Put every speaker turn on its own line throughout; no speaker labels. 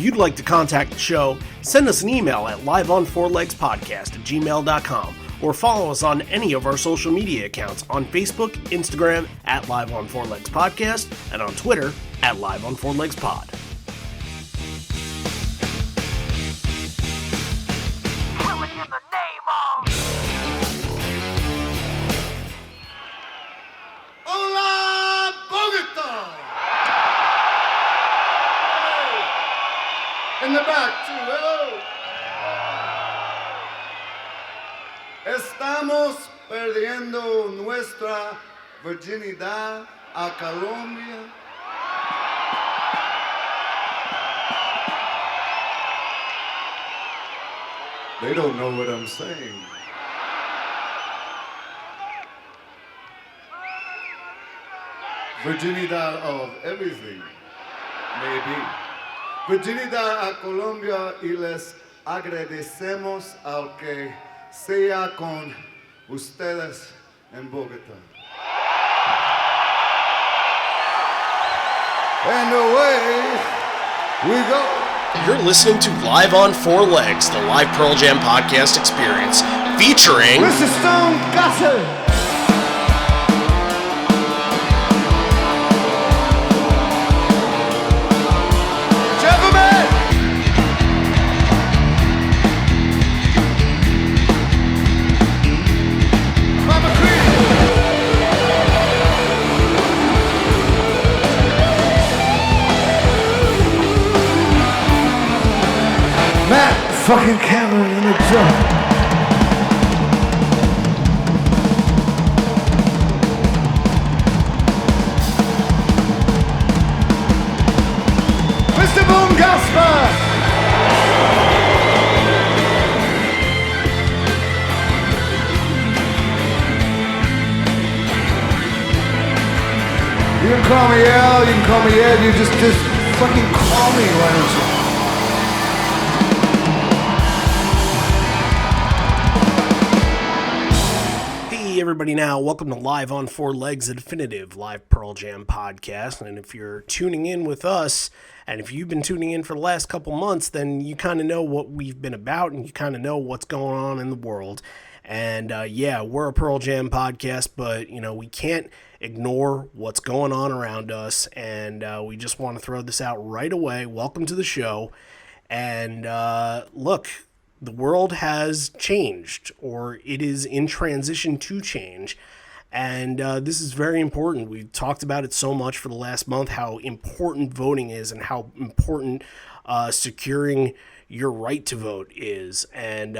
you'd like to contact the show, send us an email at liveonfourlegspodcast@gmail.com or follow us on any of our social media accounts on Facebook, Instagram at Live on Four Legs Podcast, and on Twitter at Live on Four Legs Pod.
Hola, Bogota! Hey. In the back, too. Hello. Estamos perdiendo nuestra virginidad a Colombia. They don't know what I'm saying. Virginidad of everything, maybe. Virginidad a Colombia y les agradecemos al que sea con ustedes en Bogota. And away we go.
You're listening to Live on Four Legs, the live Pearl Jam podcast experience, featuring
Mr. Stone Gossard. Fucking Cameron in the drum. Mr. Boom Gasper. You can call me Al, you can call me Ed, you just fucking call me, why don't you?
everybody now. Welcome to Live on Four Legs, a definitive live Pearl Jam podcast. And if you're tuning in with us, and if you've been tuning in for the last couple months, then you kind of know what we've been about and you kind of know what's going on in the world. And yeah, we're a Pearl Jam podcast, but you know, we can't ignore what's going on around us. And we just want to throw this out right away. Welcome to the show. And look, the world has changed, or it is in transition to change, and this is very important. We've talked about it so much for the last month, how important voting is and how important securing your right to vote is. And,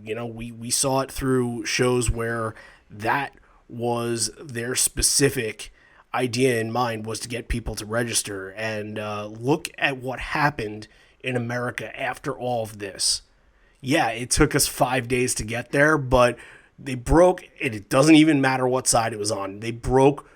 you know, we saw it through shows where that was their specific idea in mind, was to get people to register. And look at what happened in America after all of this. Yeah, it took us 5 days to get there, but they broke, and it doesn't even matter what side it was on. They broke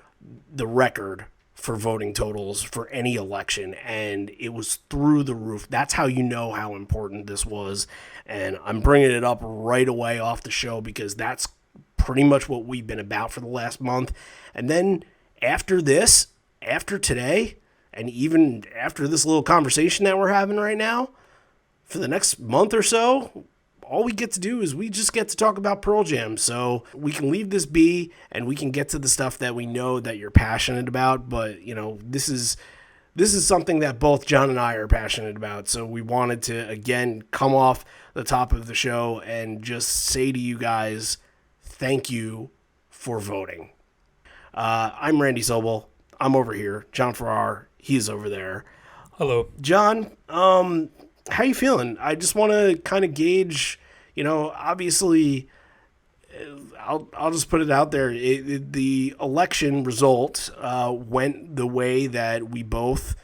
the record for voting totals for any election, and it was through the roof. That's how you know how important this was, and I'm bringing it up right away off the show because that's pretty much what we've been about for the last month. And then after this, after today, and even after this little conversation that we're having right now, for the next month or so, all we get to do is we just get to talk about Pearl Jam. So we can leave this be and we can get to the stuff that we know that you're passionate about. But, you know, this is something that both John and I are passionate about. So we wanted to, again, come off the top of the show and just say to you guys, thank you for voting. I'm Randy Sobel. I'm over here. John Farrar, he's over there.
Hello.
John, how you feeling? I just want to kind of gauge, you know, obviously, I'll just put it out there. The election result went the way that we both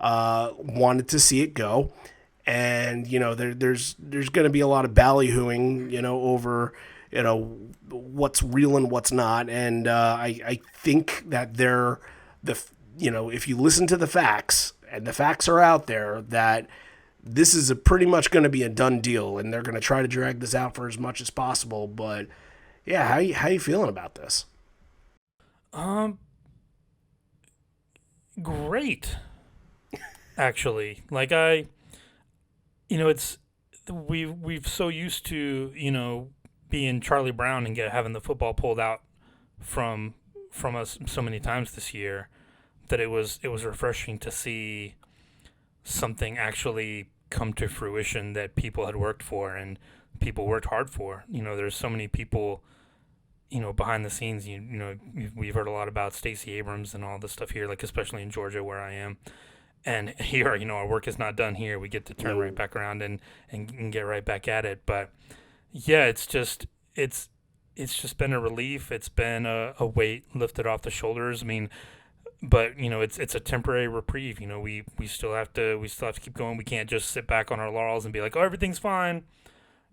wanted to see it go. And, you know, there's going to be a lot of ballyhooing, you know, over, you know, what's real and what's not. And I think that you know, if you listen to the facts, and the facts are out there, that this is pretty much going to be a done deal, and they're going to try to drag this out for as much as possible. But yeah, how you feeling about this?
Great. Actually, like I it's we've so used to being Charlie Brown and having the football pulled out from us so many times this year that it was refreshing to see something actually come to fruition that people had worked for and people worked hard for. There's so many people behind the scenes. We've heard a lot about Stacey Abrams and all this stuff here, like especially in Georgia where I am. And here, our work is not done here. We get to turn right back around and get right back at it. But yeah, it's just been a relief. It's been a weight lifted off the shoulders. I mean, but it's a temporary reprieve. We still have to keep going. We can't just sit back on our laurels and be like, oh, everything's fine,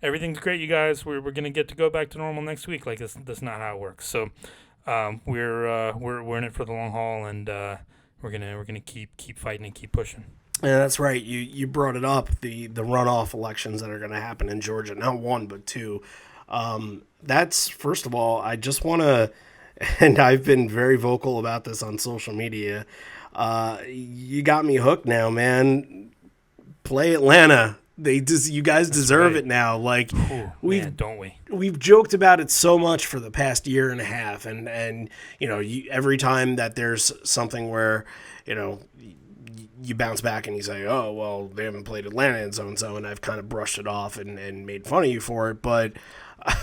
everything's great, you guys. We're gonna get to go back to normal next week. Like that's not how it works. So we're in it for the long haul, and we're gonna keep fighting and keep pushing.
Yeah, that's right. You brought it up, the runoff elections that are going to happen in Georgia. Not one, but two. That's, first of all, I just want to, and I've been very vocal about this on social media. You got me hooked now, man. Play Atlanta. You guys deserve it now. Like,
don't we?
We've joked about it so much for the past year and a half, and every time that there's something where you bounce back and you say, oh, well, they haven't played Atlanta and so, and I've kind of brushed it off and made fun of you for it. But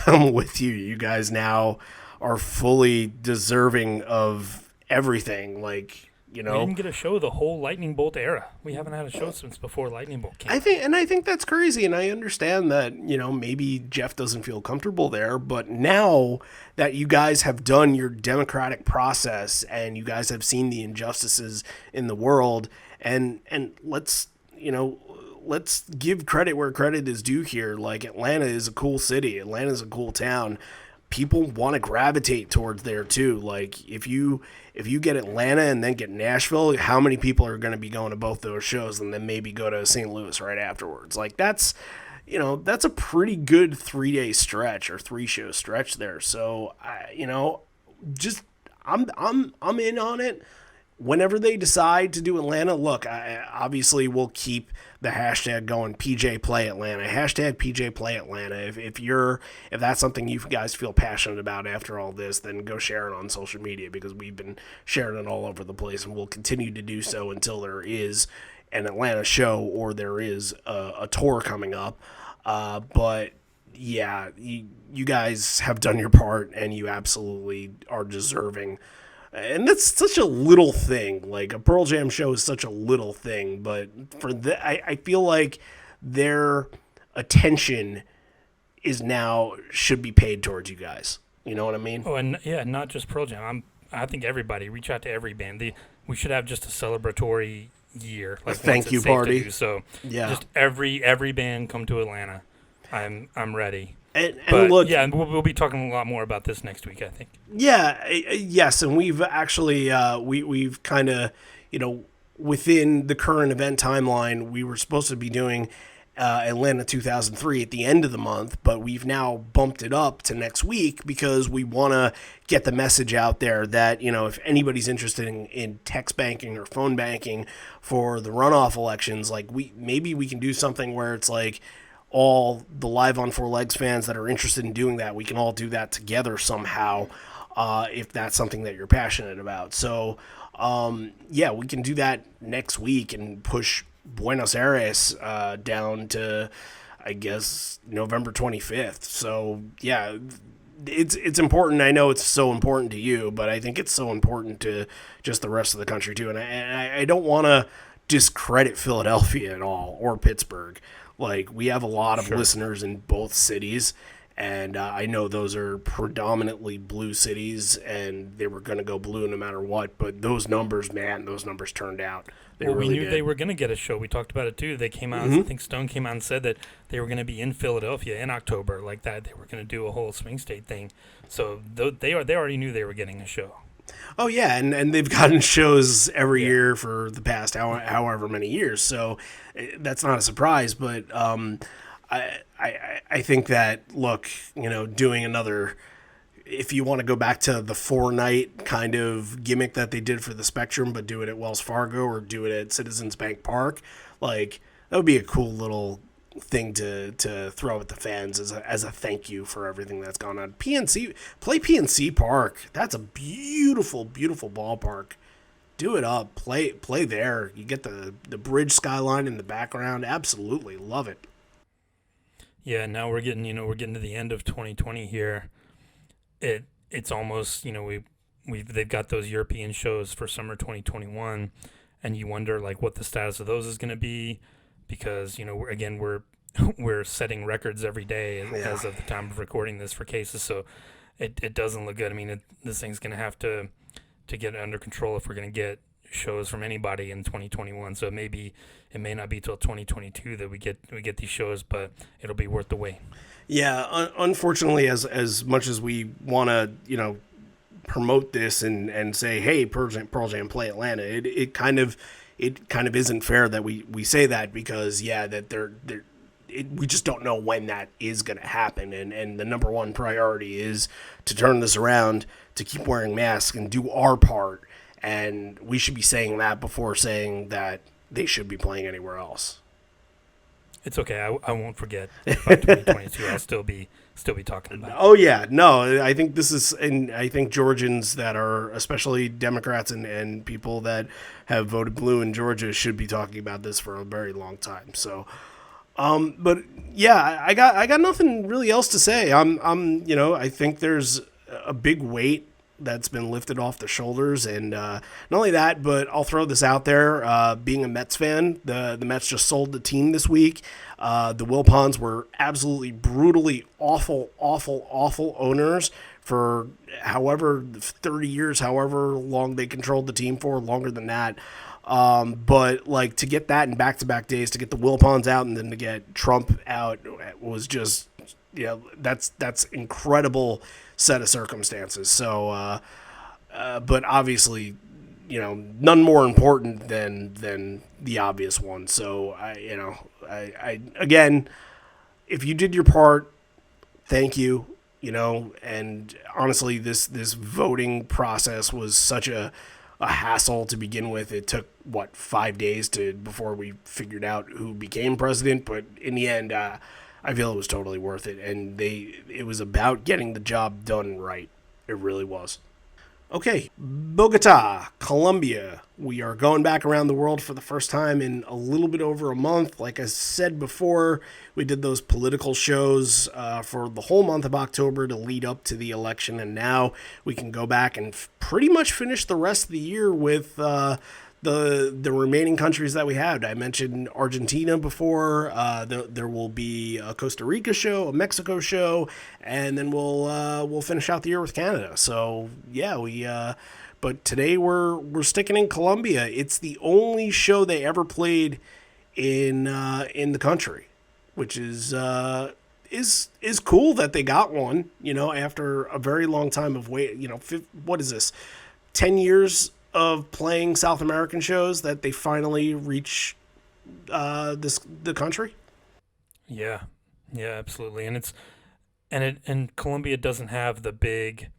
I'm with you. You guys now are fully deserving of everything. Like,
we didn't get a show the whole Lightning Bolt era. We haven't had a show since before Lightning Bolt came.
I think that's crazy, and I understand that, maybe Jeff doesn't feel comfortable there, but now that you guys have done your democratic process and you guys have seen the injustices in the world, and let's give credit where credit is due here. Like, Atlanta is a cool city. Atlanta is a cool town. People want to gravitate towards there too. Like, if you get Atlanta and then get Nashville, how many people are going to be going to both those shows and then maybe go to St. Louis right afterwards? Like, that's a pretty good 3-day stretch or 3-show stretch there. So, I'm in on it. Whenever they decide to do Atlanta, look, obviously we'll keep the hashtag going, PJ Play Atlanta. Hashtag PJ Play Atlanta. If that's something you guys feel passionate about after all this, then go share it on social media, because we've been sharing it all over the place, and we'll continue to do so until there is an Atlanta show or there is a tour coming up. But yeah, you guys have done your part, and you absolutely are deserving. And that's such a little thing. Like, a Pearl Jam show is such a little thing, but I feel like their attention should be paid towards you guys. You know what I mean?
Oh, and yeah, not just Pearl Jam. I think everybody reach out to every band. We should have just a celebratory year, like
thank you party.
So
yeah,
just every band come to Atlanta. I'm ready.
And look,
yeah, and we'll be talking a lot more about this next week, I think.
Yeah, yes, and we've actually we've kind of, within the current event timeline, we were supposed to be doing Atlanta 2003 at the end of the month, but we've now bumped it up to next week because we want to get the message out there that, if anybody's interested in text banking or phone banking for the runoff elections, like maybe we can do something where it's like, all the Live on Four Legs fans that are interested in doing that, we can all do that together somehow, if that's something that you're passionate about. So, yeah, we can do that next week and push Buenos Aires down to, I guess, November 25th. So, yeah, it's important. I know it's so important to you, but I think it's so important to just the rest of the country too. And I don't want to discredit Philadelphia at all, or Pittsburgh. Like, we have a lot of listeners in both cities, and I know those are predominantly blue cities, and they were going to go blue no matter what. But those numbers turned out.
We knew they were going to get a show. We talked about it too. They came out. I think Stone came out and said that they were going to be in Philadelphia in October, like that. They were going to do a whole swing state thing. So they already knew they were getting a show.
Oh yeah, and they've gotten shows every year for the past however many years, so that's not a surprise. But I think that, look, doing another, if you want to go back to the 4-night kind of gimmick that they did for the Spectrum, but do it at Wells Fargo or do it at Citizens Bank Park, like, that would be a cool little thing to throw at the fans as a thank you for everything that's gone on. Play PNC Park. That's a beautiful, beautiful ballpark. Do it up. Play there. You get the bridge skyline in the background. Absolutely love it.
Yeah, now we're getting to the end of 2020 here. It's almost, they've got those European shows for summer 2021, and you wonder like what the status of those is going to be, because we're setting records every day as of the time of recording this for cases, so it doesn't look good. I mean, this thing's going to have to get it under control if we're going to get shows from anybody in 2021. So it may not be till 2022 that we get these shows, but it'll be worth the wait.
Yeah, unfortunately, as much as we want to, promote this and say, hey, Pearl Jam play Atlanta, it kind of isn't fair that we say that, because we just don't know when that is going to happen, and the number one priority is to turn this around, to keep wearing masks and do our part, and we should be saying that before saying that they should be playing anywhere else.
It's okay. I won't forget about 2022. I'll still be talking about it.
Oh yeah, no, I think this is, and I think Georgians that are, especially Democrats and people that have voted blue in Georgia, should be talking about this for a very long time. So, but yeah, I got nothing really else to say. I think there's a big weight that's been lifted off the shoulders, and not only that, but I'll throw this out there. Being a Mets fan, the Mets just sold the team this week. The Wilpons were absolutely brutally awful owners for however 30 years, however long they controlled the team for, longer than that. But like, to get that in back-to-back days, to get the Wilpons out and then to get Trump out was just, that's incredible set of circumstances. So, but obviously, none more important than the obvious one. So I again, if you did your part, thank you. And honestly, this voting process was such a hassle to begin with. It took 5 days before we figured out who became president, but in the end, I feel it was totally worth it, and it was about getting the job done right. It really was. Okay, Bogota, Colombia. We are going back around the world for the first time in a little bit over a month. Like I said before, we did those political shows for the whole month of October to lead up to the election, and now we can go back and pretty much finish the rest of the year with the remaining countries that we had. I mentioned Argentina before. There will be a Costa Rica show, a Mexico show, and then we'll finish out the year with Canada. So yeah, but today we're sticking in Colombia. It's the only show they ever played in the country, which is cool that they got one. After a very long time of wait. What is this? 10 years of playing South American shows that they finally reach the country.
Yeah, absolutely, and Colombia doesn't have the big,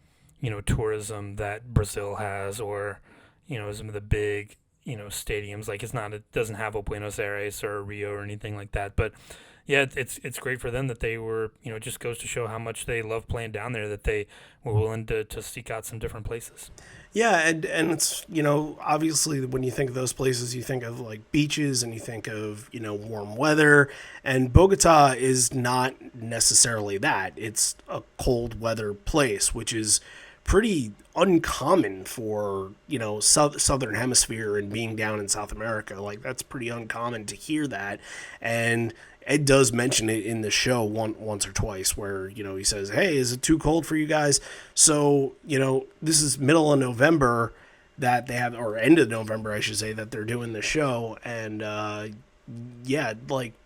tourism that Brazil has, or some of the big, stadiums. Like it doesn't have a Buenos Aires or a Rio or anything like that. But yeah, it's great for them that they were, it just goes to show how much they love playing down there, that they were willing to seek out some different places.
Yeah, and it's, obviously when you think of those places, you think of like beaches and you think of, warm weather, and Bogota is not necessarily that. It's a cold weather place, which is pretty uncommon for, Southern Hemisphere and being down in South America. Like, that's pretty uncommon to hear that. And Ed does mention it in the show once or twice where, he says, hey, is it too cold for you guys? So, this is middle of November that they have, or end of November, I should say, that they're doing the show. And,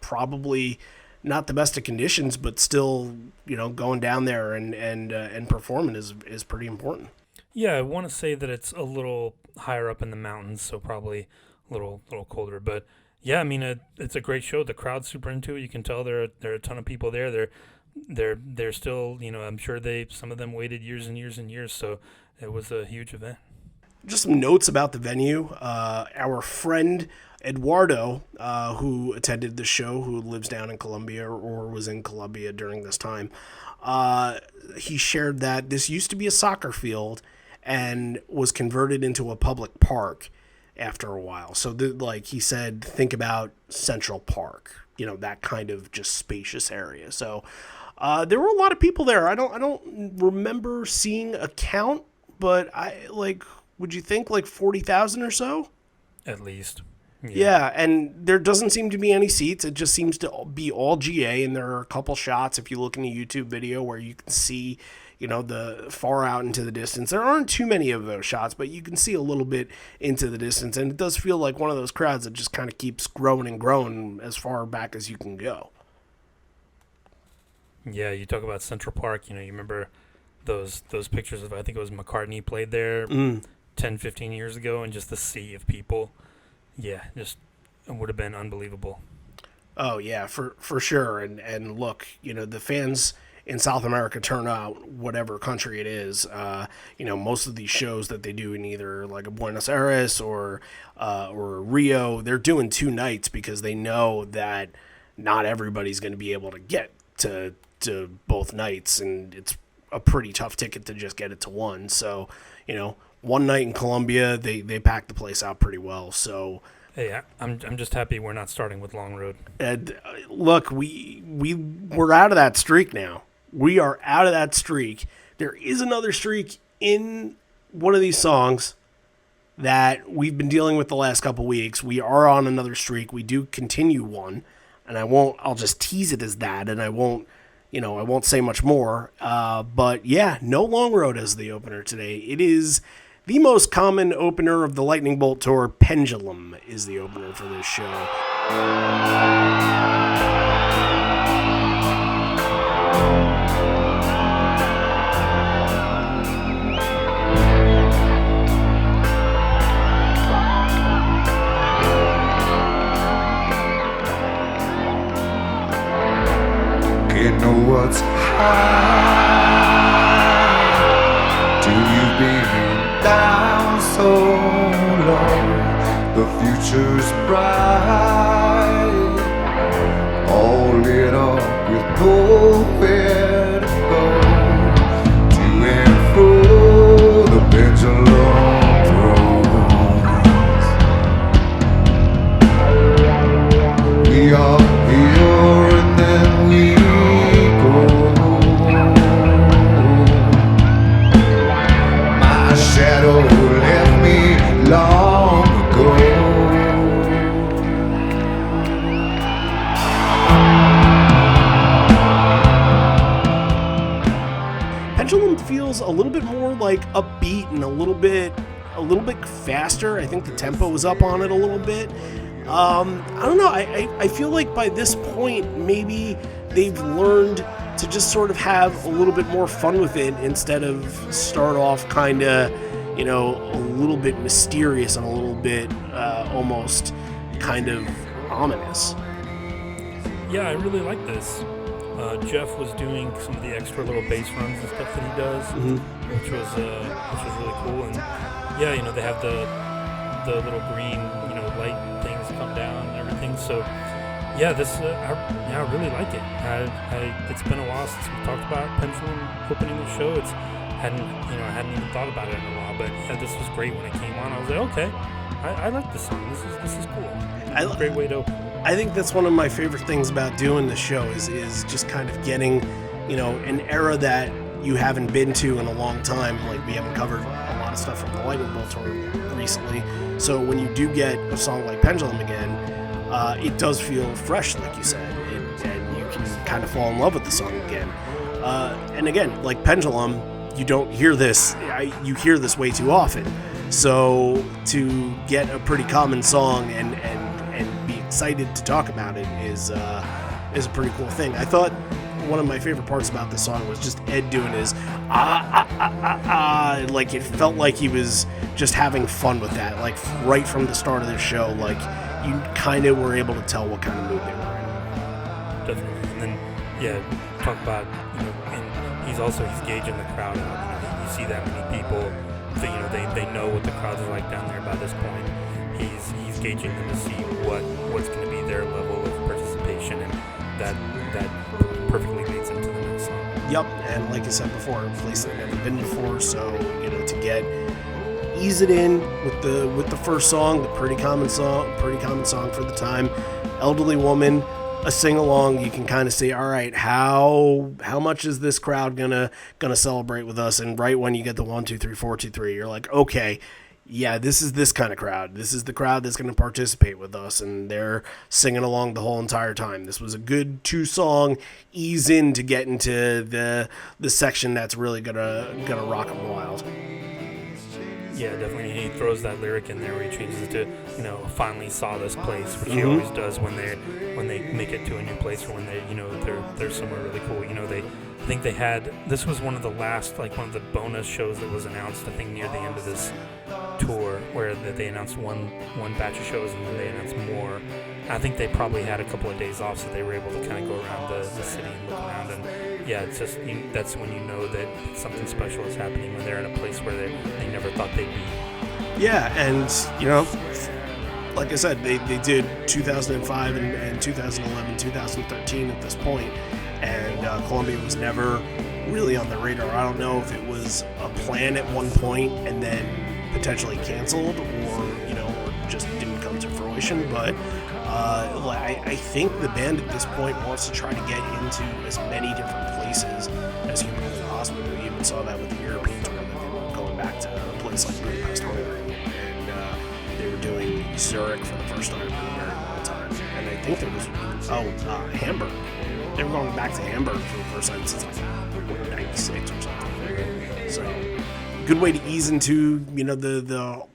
probably not the best of conditions, but still, going down there and performing is pretty important.
Yeah, I want to say that it's a little higher up in the mountains, so probably a little colder, but yeah, I mean, it's a great show. The crowd's super into it. You can tell there are a ton of people there. They're still, I'm sure some of them waited years and years and years. So it was a huge event.
Just some notes about the venue. Our friend Eduardo, who attended the show, who lives down in Colombia or was in Colombia during this time, he shared that this used to be a soccer field and was converted into a public park after a while. So, like he said, think about Central Park, that kind of just spacious area. So, there were a lot of people there. I don't remember seeing a count, but would you think like 40,000 or so?
At least.
Yeah, and there doesn't seem to be any seats. It just seems to be all GA, and there are a couple shots, if you look in a YouTube video, where you can see, the far out into the distance. There aren't too many of those shots, but you can see a little bit into the distance, and it does feel like one of those crowds that just kind of keeps growing and growing as far back as you can go.
Yeah, you talk about Central Park, you remember those pictures of, I think it was McCartney played there 10, 15 years ago, and just the sea of people. Yeah, it would have been unbelievable.
Oh, yeah, for sure. And look, the fans in South America turn out whatever country it is. Most of these shows that they do in either like Buenos Aires or Rio, they're doing 2 nights because they know that not everybody's going to be able to get to both nights, and it's a pretty tough ticket to just get it to one. So, one night in Colombia, they packed the place out pretty well. So,
hey, I'm just happy we're not starting with Long Road.
And look, we're out of that streak now. We are out of that streak. There is another streak in one of these songs that we've been dealing with the last couple weeks. We are on another streak. We do continue one, and I'll just tease it as that, and I won't say much more. But yeah, no Long Road as the opener today. It is the most common opener of the Lightning Bolt Tour. Pendulum is the opener for this show.
Can't know what's high till you've been down so long. The future's bright, all lit up with nowhere to go. To and fro the pendulum throws. We are here and then we go. My shadow left me long ago.
Pendulum feels a little bit more like upbeat and a little bit faster. I think the tempo was up on it a little bit. I don't know. I feel like by this point, maybe they've learned to just sort of have a little bit more fun with it instead of start off kind of, a little bit mysterious and a little bit almost kind of ominous.
Yeah, I really like this. Jeff was doing some of the extra little bass runs and stuff that he does, which was really cool. And yeah, they have the little green, light things come down and everything. So yeah, this I really like it. It's been a while since we talked about Pendulum opening the show. I hadn't even thought about it in a while, but yeah, this was great when it came on. I was like, okay, I like this song. This is cool. It's a great way to open.
I think that's one of my favorite things about doing the show is just kind of getting, an era that you haven't been to in a long time. Like, we haven't covered a lot of stuff from the Lightning Bolt Tour recently. So when you do get a song like Pendulum again, it does feel fresh, like you said, and you can kind of fall in love with the song again. And again, like Pendulum, you don't hear this. You hear this way too often. So to get a pretty common song and be excited to talk about it is a pretty cool thing. I thought one of my favorite parts about this song was just Ed doing his like it felt like he was just having fun with that, like right from the start of the show. Like you kind of were able to tell what kind of mood they were in.
Definitely. And then talk about and he's gauging the crowd out. You see that many people, they know what the crowds are like down there by this point. He's gauging them to see what's going to be their level of participation, and that perfectly leads into the next song.
Yep, and like I said before, a place that I've never been before, so to ease it in with the first song, the pretty common song for the time, elderly woman, a sing along. You can kind of see, all right, how much is this crowd gonna celebrate with us? And right when you get the 1 2 3 4 2 3, you're like, okay, yeah, this is this kind of crowd. This is the crowd that's going to participate with us, and they're singing along the whole entire time. This was a good 2-song ease in to get into the section that's really gonna rock 'em wild.
Yeah, definitely. He throws that lyric in there where he changes it to, finally saw this place, which he always does when they make it to a new place, or when they're somewhere really cool. I think they had, this was one of the last, like one of the bonus shows that was announced, I think near the end of this tour, where they announced one batch of shows and then they announced more. I think they probably had a couple of days off, so they were able to kind of go around the city and look around. And yeah, it's just, that's when you know that something special is happening, when they're in a place where they never thought they'd be.
Yeah, and like I said, they did 2005 and 2011, 2013 at this point, and Colombia was never really on the radar. I don't know if it was a plan at one point and then potentially canceled, or just didn't come to fruition. But I think the band at this point wants to try to get into as many different places as humanly possible. We even saw that with the European tour, that they were going back to a place like Budapest, Hungary, and they were doing Zurich for the first time in a very long time. And I think there was Hamburg. They were going back to Hamburg for the first time since like 96 or something. So good way to ease into the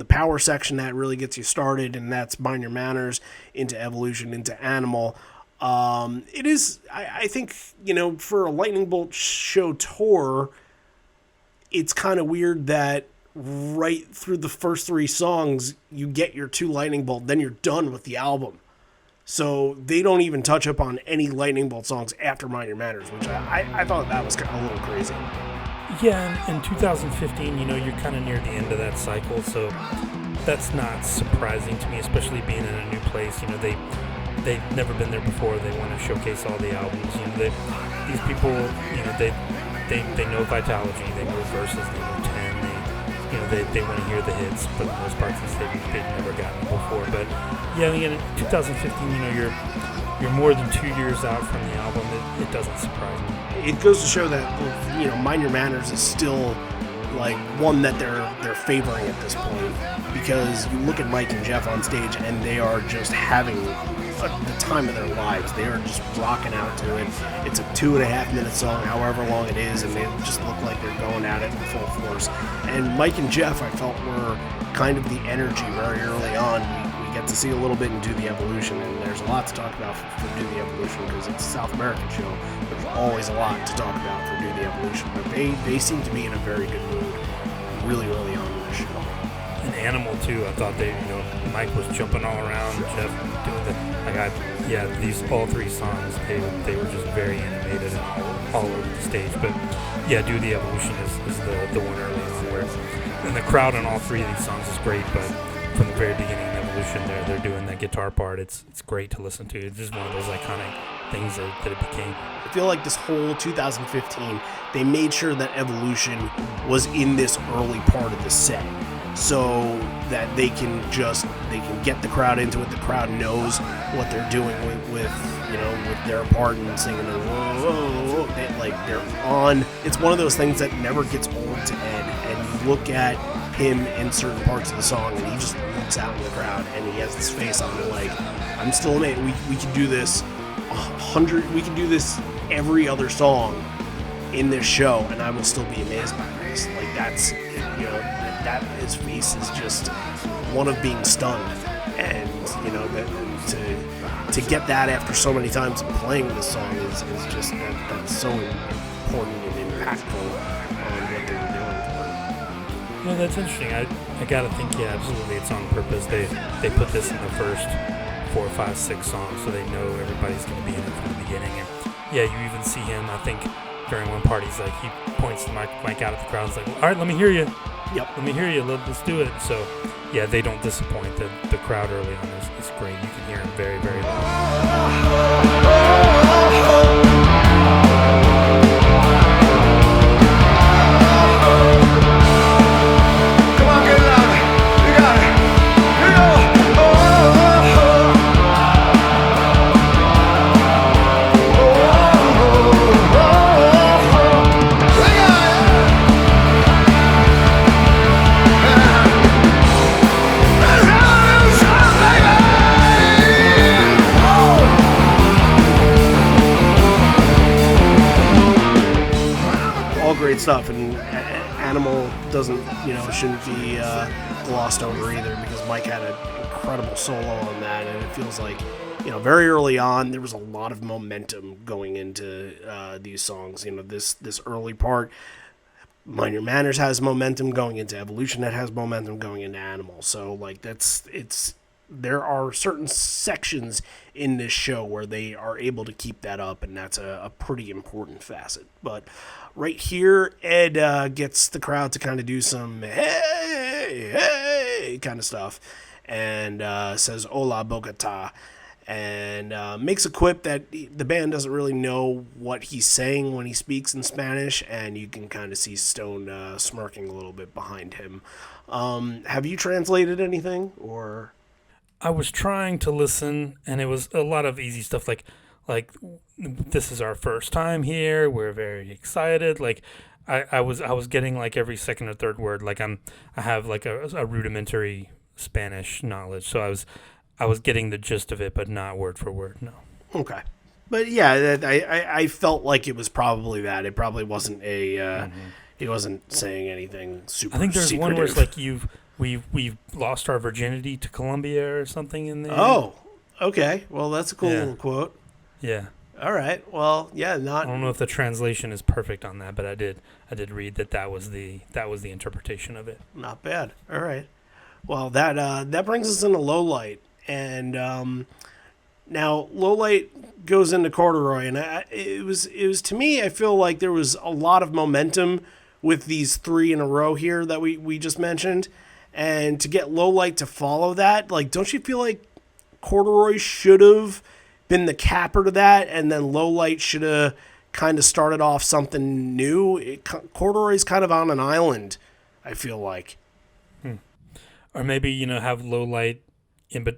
power section that really gets you started, and that's Mind Your Manners, into Evolution, into Animal. It is, I think, for a Lightning Bolt show tour, it's kind of weird that right through the first 3 songs you get your 2 Lightning Bolt, then you're done with the album. So they don't even touch up on any Lightning Bolt songs after Mind Your Manners, which I thought that was kind of a little crazy.
Yeah, in 2015, you're kind of near the end of that cycle, so that's not surprising to me, especially being in a new place. They've never been there before. They want to showcase all the albums. These people, they know Vitalogy, they know Versus, they know 10. They want to hear the hits, but for the most part, since they've never gotten it before. But yeah, again, in 2015, you're more than 2 years out from the album. It doesn't surprise me.
It goes to show that Mind Your Manners is still like one that they're favoring at this point, because you look at Mike and Jeff on stage and they are just having the time of their lives. They are just rocking out to it. It's a 2.5-minute song, however long it is, and they just look like they're going at it in full force. And Mike and Jeff, I felt, were kind of the energy very early on. We get to see a little bit in Do the Evolution, and there's a lot to talk about for Do the Evolution because it's a South American show. There's always a lot to talk about for Do the Evolution, but they seem to be in a very good mood really early on in the show.
And Animal too, I thought Mike was jumping all around, Jeff doing these all 3 songs, they were just very animated and all over the stage. But yeah, Do the Evolution is the one early on, and the crowd on all 3 of these songs is great, but from the very beginning of Evolution, they're doing that guitar part. It's great to listen to. It's just one of those iconic things that it became.
I feel like this whole 2015, they made sure that Evolution was in this early part of the set, so that they can get the crowd into it. The crowd knows what they're doing with their part and singing the whoa. They're on. It's one of those things that never gets old to Ed. And you look at him in certain parts of the song, and he just looks out in the crowd, and he has this face on it like, I'm still amazed. We can do this 100. We can do this every other song in this show, and I will still be amazed by this. Like that's that his face is just one of being stunned, and to get that after so many times of playing this song is just that's so important and impactful on what they were doing for it.
No, that's interesting. I gotta think, yeah, absolutely, it's on purpose. They put this in the first 4, 5, 6 songs, so they know everybody's gonna be in it from the beginning. And yeah, you even see him, I think, during one part, he points the mic out at the crowd. He's like, all right, let me hear you.
Yep.
Let me hear you. Let's do it. So, yeah, they don't disappoint. The crowd early on is great. You can hear them very, very loud.
Come on, get louder. You got it. You know.
All great stuff, and Animal doesn't, shouldn't be glossed over either, because Mike had an incredible solo on that, and it feels like, very early on there was a lot of momentum going into these songs. This early part, Mind Your Manners has momentum going into Evolution, that has momentum going into Animal. So like there are certain sections in this show where they are able to keep that up, and that's a pretty important facet. But right here, Ed gets the crowd to kind of do some hey, hey kind of stuff, and says Hola Bogota, and makes a quip that the band doesn't really know what he's saying when he speaks in Spanish, and you can kind of see Stone smirking a little bit behind him. Have you translated anything, or?
I was trying to listen, and it was a lot of easy stuff like this is our first time here. We're very excited. Like I was getting like every second or third word. Like I have like a rudimentary Spanish knowledge, so I was getting the gist of it, but not word for word. No.
Okay, but yeah, I felt like it was probably that. It probably wasn't a. He wasn't saying anything super.
I think there's
secretive.
one where it's like we've lost our virginity to Colombia or something in there.
Oh, okay. Well, that's a cool little quote.
Yeah.
All right. Well, yeah.
I don't know if the translation is perfect on that, but I did read that was the interpretation of it.
Not bad. All right. Well, that brings us into Low Light, and now Low Light goes into Corduroy, and it was to me, I feel like there was a lot of momentum with these three in a row here that we just mentioned. And to get Low Light to follow that, like, don't you feel like Corduroy should have been the capper to that, and then Low Light should have kind of started off something new? Corduroy's kind of on an island, I feel like.
Or maybe, have Low Light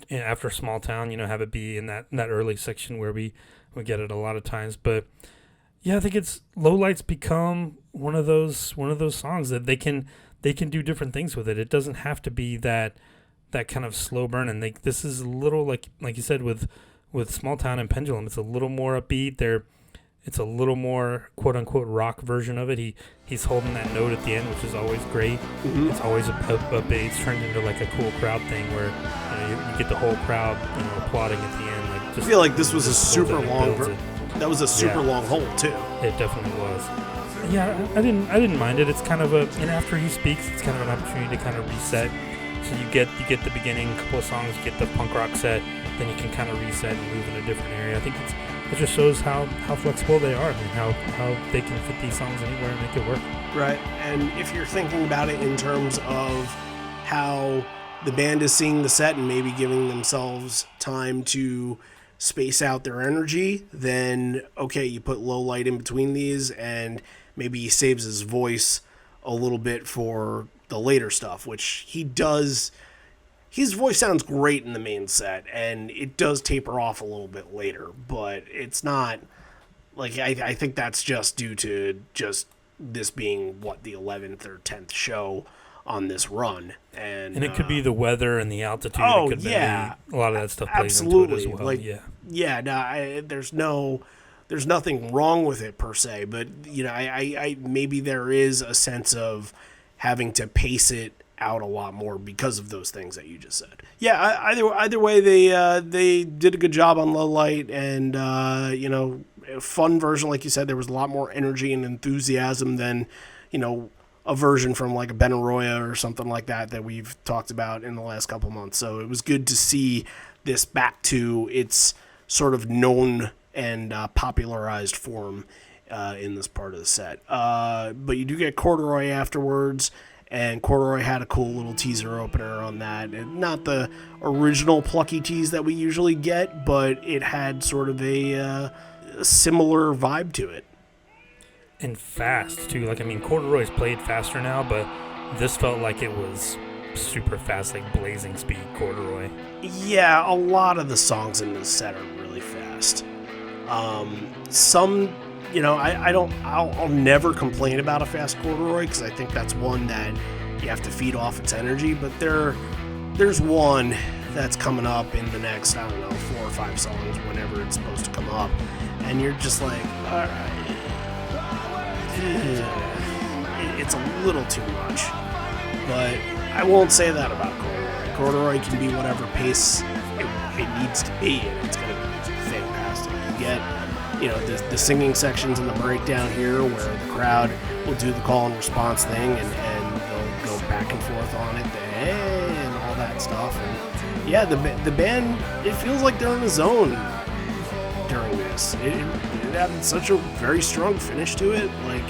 after Small Town, have it be in that early section where we get it a lot of times. But yeah, I think it's Low Light's become one of those songs that they can do different things with it. It doesn't have to be that kind of slow burn. And this is a little like you said with Small Town and Pendulum. It's a little more upbeat. It's a little more quote unquote rock version of it. He's holding that note at the end, which is always great. Mm-hmm. It's always a it's turned into like a cool crowd thing where you get the whole crowd applauding at the end. Like just,
I feel like this was a super long. That was a super long hold too.
It definitely was. Yeah, I didn't mind it. It's kind of and after he speaks, it's kind of an opportunity to kind of reset. So you get the beginning, couple of songs, you get the punk rock set, then you can kind of reset and move in a different area. I think it just shows how flexible they are and how they can fit these songs anywhere and make it work.
Right, and if you're thinking about it in terms of how the band is seeing the set and maybe giving themselves time to space out their energy, then okay, you put Low Light in between these, and maybe he saves his voice a little bit for the later stuff, which he does. His voice sounds great in the main set, and it does taper off a little bit later, but it's not like I think that's just due to just this being the 11th or 10th show on this run, and
it could be the weather and the altitude.
Oh,
it could
yeah,
be a lot of that stuff plays
absolutely
into it as well.
Like, there's nothing wrong with it per se, but I maybe there is a sense of having to pace it out a lot more because of those things that you just said. Yeah, either way, they did a good job on Low Light, and a fun version, like you said. There was a lot more energy and enthusiasm than a version from like a Benaroya or something like that we've talked about in the last couple months. So it was good to see this back to its sort of known and popularized form in this part of the set. But you do get Corduroy afterwards, And Corduroy had a cool little teaser opener on that. And not the original plucky tease that we usually get, but it had sort of a similar vibe to it.
And fast, too. Like, I mean, Corduroy's played faster now, but this felt like it was super fast, like blazing speed Corduroy.
Yeah, a lot of the songs in this set are really fast. Some, you know, I'll never complain about a fast Corduroy because I think that's one that you have to feed off its energy, but there's one that's coming up in the next, 4 or 5 songs, whenever it's supposed to come up, and you're just like, all right, it's a little too much. But I won't say that about Corduroy. Corduroy can be whatever pace it needs to be, and it's going to be fantastic. You get, you know, the singing sections and the breakdown here where the crowd will do the call and response thing, and they'll go back and forth on it, and all that stuff. And yeah, the band, it feels like they're in the zone during this. It had such a very strong finish to it. Like,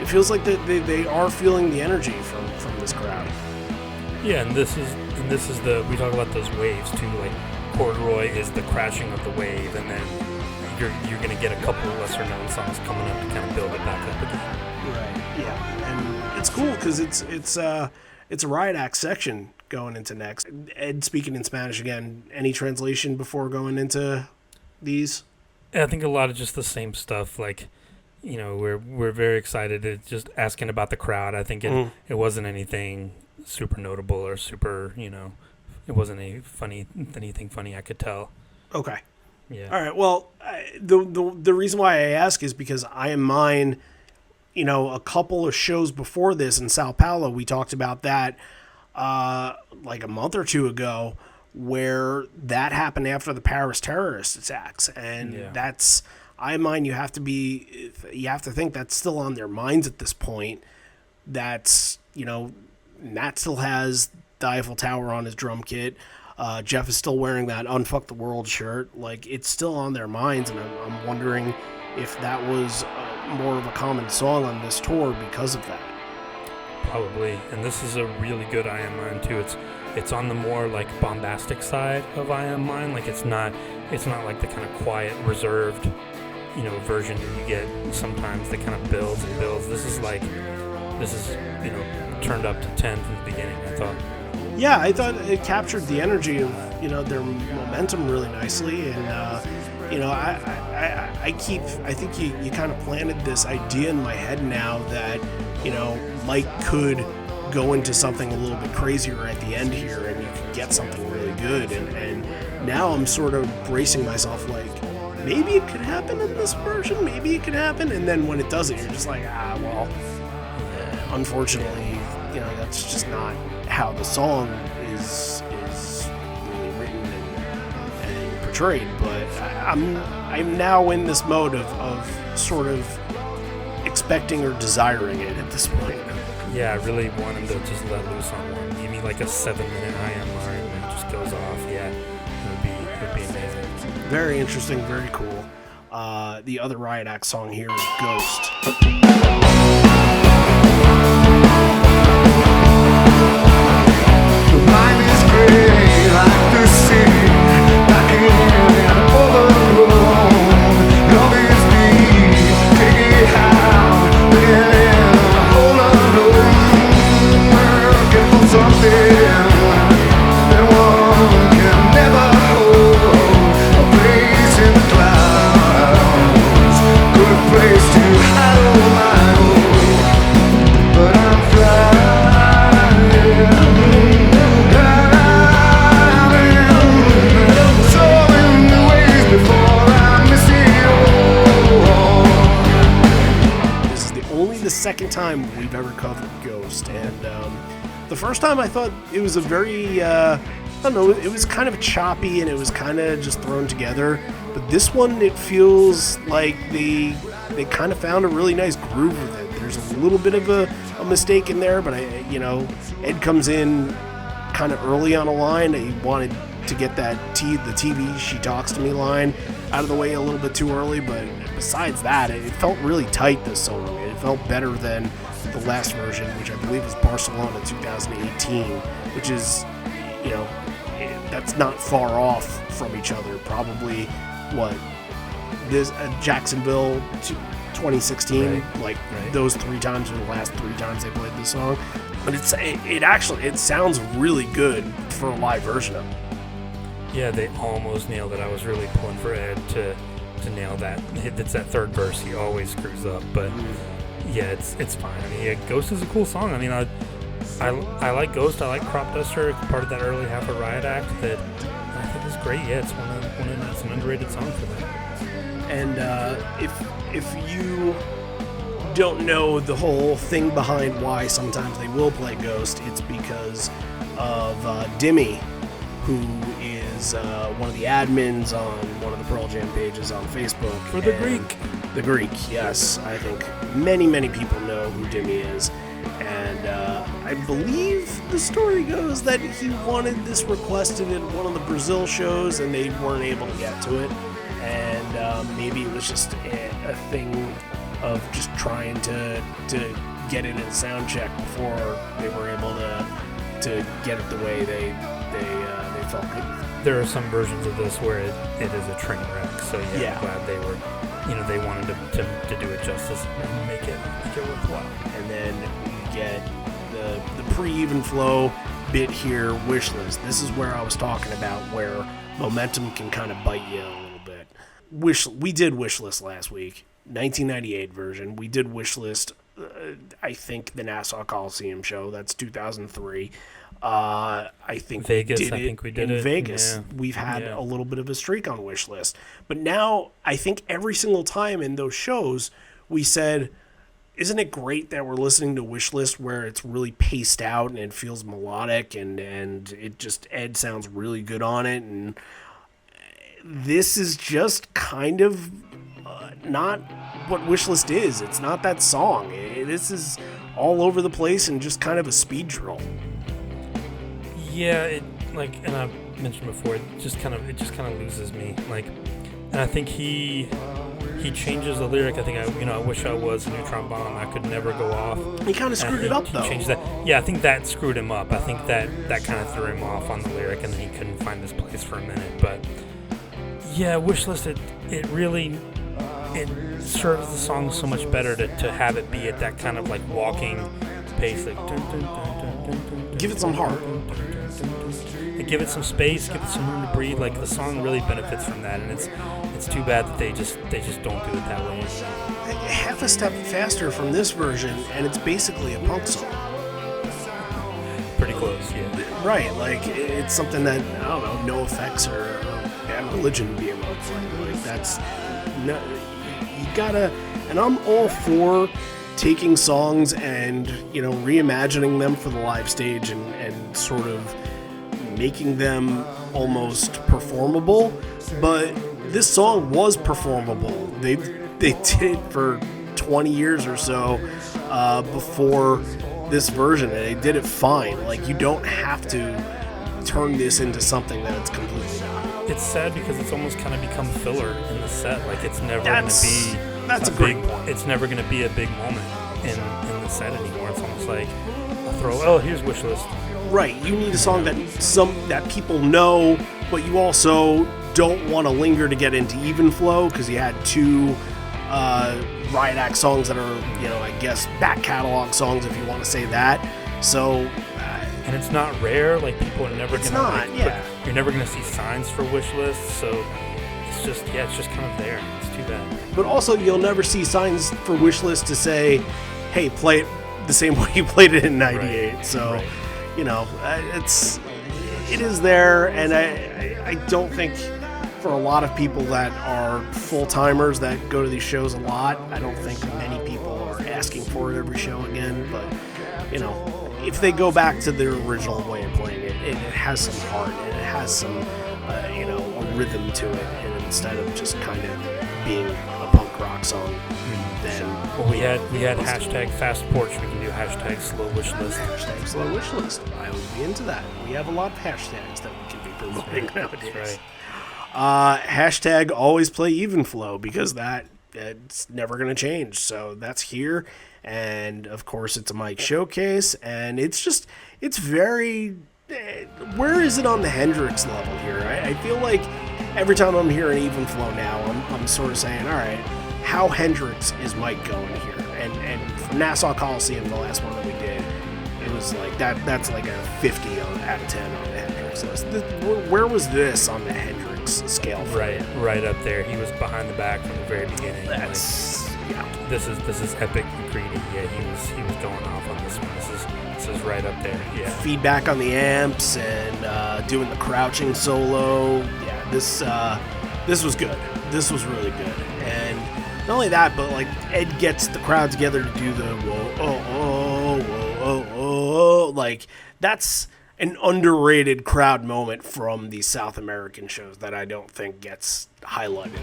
it feels like they are feeling the energy from this crowd.
Yeah, and this is we talk about those waves too. Like, Corduroy is the crashing of the wave, and then you're gonna get a couple lesser known songs coming up to kind of build it back up again.
Right. Yeah, and it's cool because it's a riot act section going into next. Ed, speaking in Spanish again, any translation before going into these?
I think a lot of just the same stuff. Like, you know, we're very excited. It's just asking about the crowd. I think it wasn't anything super notable or super, you know, it wasn't anything funny I could tell.
Okay.
Yeah.
All right. Well, the reason why I ask is because I Am Mine, you know, a couple of shows before this in Sao Paulo, we talked about that like a month or two ago, where that happened after the Paris terrorist attacks, and that's, I Am Mine, you have to think that's still on their minds at this point. That's, you know, Matt still has the Eiffel Tower on his drum kit. Jeff is still wearing that Unfuck the World shirt. Like, it's still on their minds, and I'm wondering if that was more of a common song on this tour because of that.
Probably. And this is a really good I Am Mine too. It's on the more like bombastic side of I Am Mine. Like, it's not like the kind of quiet, reserved, you know, version that you get sometimes that kind of builds and builds. This is, you know, turned up to 10 from the beginning, I thought.
Yeah, I thought it captured the energy of, you know, their momentum really nicely. And, you know, I think you kind of planted this idea in my head now that, you know, Mike could go into something a little bit crazier at the end here and you could get something really good. And now I'm sort of bracing myself like, maybe it could happen in this version, maybe it could happen. And then when it doesn't, you're just like, well, unfortunately, you know, that's just not how the song is really written and portrayed. But I'm now in this mode of sort of expecting or desiring it at this point.
Yeah, I really want him to just let loose on one. Give me like a 7-minute I Am Mine and it just goes off. Yeah, it would be amazing.
Very interesting, very cool. The other Riot Act song here is Ghost.
Mine is gray like the sea, back in and overgrown. Love is deep, take it out, then hold alone. Looking for something that one can never hold. A place in the clouds, good place to hide all my hope. But I'm
the second time we've ever covered Ghost, and the first time I thought it was a very I don't know, it was kind of choppy and it was kind of just thrown together, but this one, it feels like they kind of found a really nice groove with it. There's a little bit of a mistake in there, but Ed comes in kind of early on a line. He wanted to get the TV She Talks to Me line out of the way a little bit too early, but besides that, it felt really tight, this song. It felt better than the last version, which I believe is Barcelona 2018, which is, that's not far off from each other. Probably, this Jacksonville 2016, those 3 times were the last 3 times they played this song. But it sounds really good for a live version of it.
Yeah, they almost nailed it. I was really pulling for Ed to nail that. It's that third verse he always screws up, but yeah, it's fine. I mean, Ghost is a cool song. I mean, I like Ghost. I like Crop Duster, part of that early half of Riot Act that I think is great. Yeah, it's an underrated song for them.
And if you don't know the whole thing behind why sometimes they will play Ghost, it's because of Dimmy, who is one of the admins on one of the Pearl Jam pages on Facebook.
For the Greek.
The Greek, yes. I think many people know who Dimmy is. And I believe the story goes that he wanted this requested at one of the Brazil shows and they weren't able to get to it. And maybe it was just a thing of just trying to get it in sound check before they were able to get it the way they felt good.
There are some versions of this where it is a train wreck. So yeah, I'm glad they were, they wanted to do it justice and make it worthwhile.
And then we get the pre-even flow bit here, Wishlist. This is where I was talking about where momentum can kind of bite you a little bit. We did Wishlist last week. 1998 version. We did Wishlist, I think, the Nassau Coliseum show. That's 2003. I think
Vegas.
We did
I think we did
in
it.
Vegas.
Yeah.
We've had a little bit of a streak on Wishlist. But now, I think every single time in those shows, we said, isn't it great that we're listening to Wishlist where it's really paced out and it feels melodic and it just, Ed sounds really good on it. And this is just kind of not what Wishlist is. It's not that song. This is all over the place and just kind of a speed drill.
Yeah, and I mentioned before, it just kind of loses me. And I think he changes the lyric. I think I wish I was a neutron bomb. I could never go off.
He kind of screwed it up though.
He changed that. Yeah, I think that screwed him up. I think that kind of threw him off on the lyric, and then he couldn't find his place for a minute. But yeah, Wishlist. It really. It serves the song so much better to have it be at that kind of walking pace.
Give it some heart.
Give it some space, give it some room to breathe. The song really benefits from that, and it's too bad that they just don't do it that way.
Half a step faster from this version, and it's basically a punk song.
Pretty close, yeah.
Right, it's something that, I don't know, NoFX or Bad Religion would be able to play. That's no. You gotta, and I'm all for taking songs and, reimagining them for the live stage and sort of making them almost performable, but this song was performable. They did it for 20 years or so before this version, and they did it fine. You don't have to turn this into something that it's completely not.
It's sad because it's almost kind of become filler in the set. It's never going to be
that's a great point.
It's never going to be a big moment in the set anymore. It's almost like a throw. Here's Wishlist.
Right. You need a song that people know, but you also don't want to linger to get into even flow because you had 2 Riot Act songs that are, I guess back catalog songs if you want to say that. So.
And it's not rare. People are never going to. You're never going to see signs for Wishlist, so it's just kind of there. It's too bad.
But also, you'll never see signs for Wishlist to say, "Hey, play it the same way you played it in '98." Right. So, it is there, and I don't think for a lot of people that are full timers that go to these shows a lot, I don't think many people are asking for it every show again. But if they go back to their original way of playing it, it has some heart and it has some, a rhythm to it, and instead of just kind of being a punk rock song, then
we had hashtag fast porch. We can do hashtag slow wish list.
Hashtag slow wish list. I would be into that. We have a lot of hashtags that we can be promoting nowadays.
That's right.
Hashtag always play even flow because that it's never going to change. So that's here. And of course it's a Mike showcase, and it's very, where is it on the Hendrix level here? I feel like every time I'm hearing Even Flow now, I'm sort of saying, all right, how Hendrix is Mike going here? And for Nassau Coliseum, the last one that we did, it was like that's like a 50 out of 10 on the Hendrix list. Where was this on the Hendrix scale?
Right up there. He was behind the back from the very beginning. This is epic and greedy. Yeah, he was going off on this one. This is right up there. Yeah.
Feedback on the amps and doing the crouching solo. Yeah, this was good. This was really good. And not only that, but like Ed gets the crowd together to do the whoa, oh, like that's an underrated crowd moment from these South American shows that I don't think gets highlighted.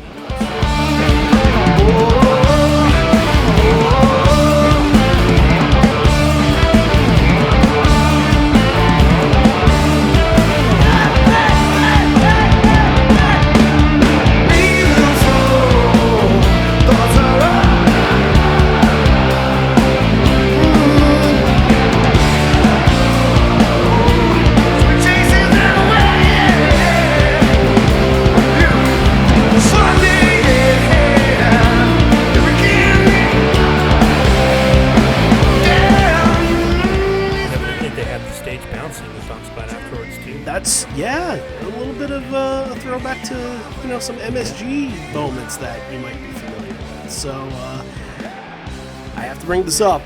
A little bit of a throwback to, some MSG moments that you might be familiar with. So, I have to bring this up.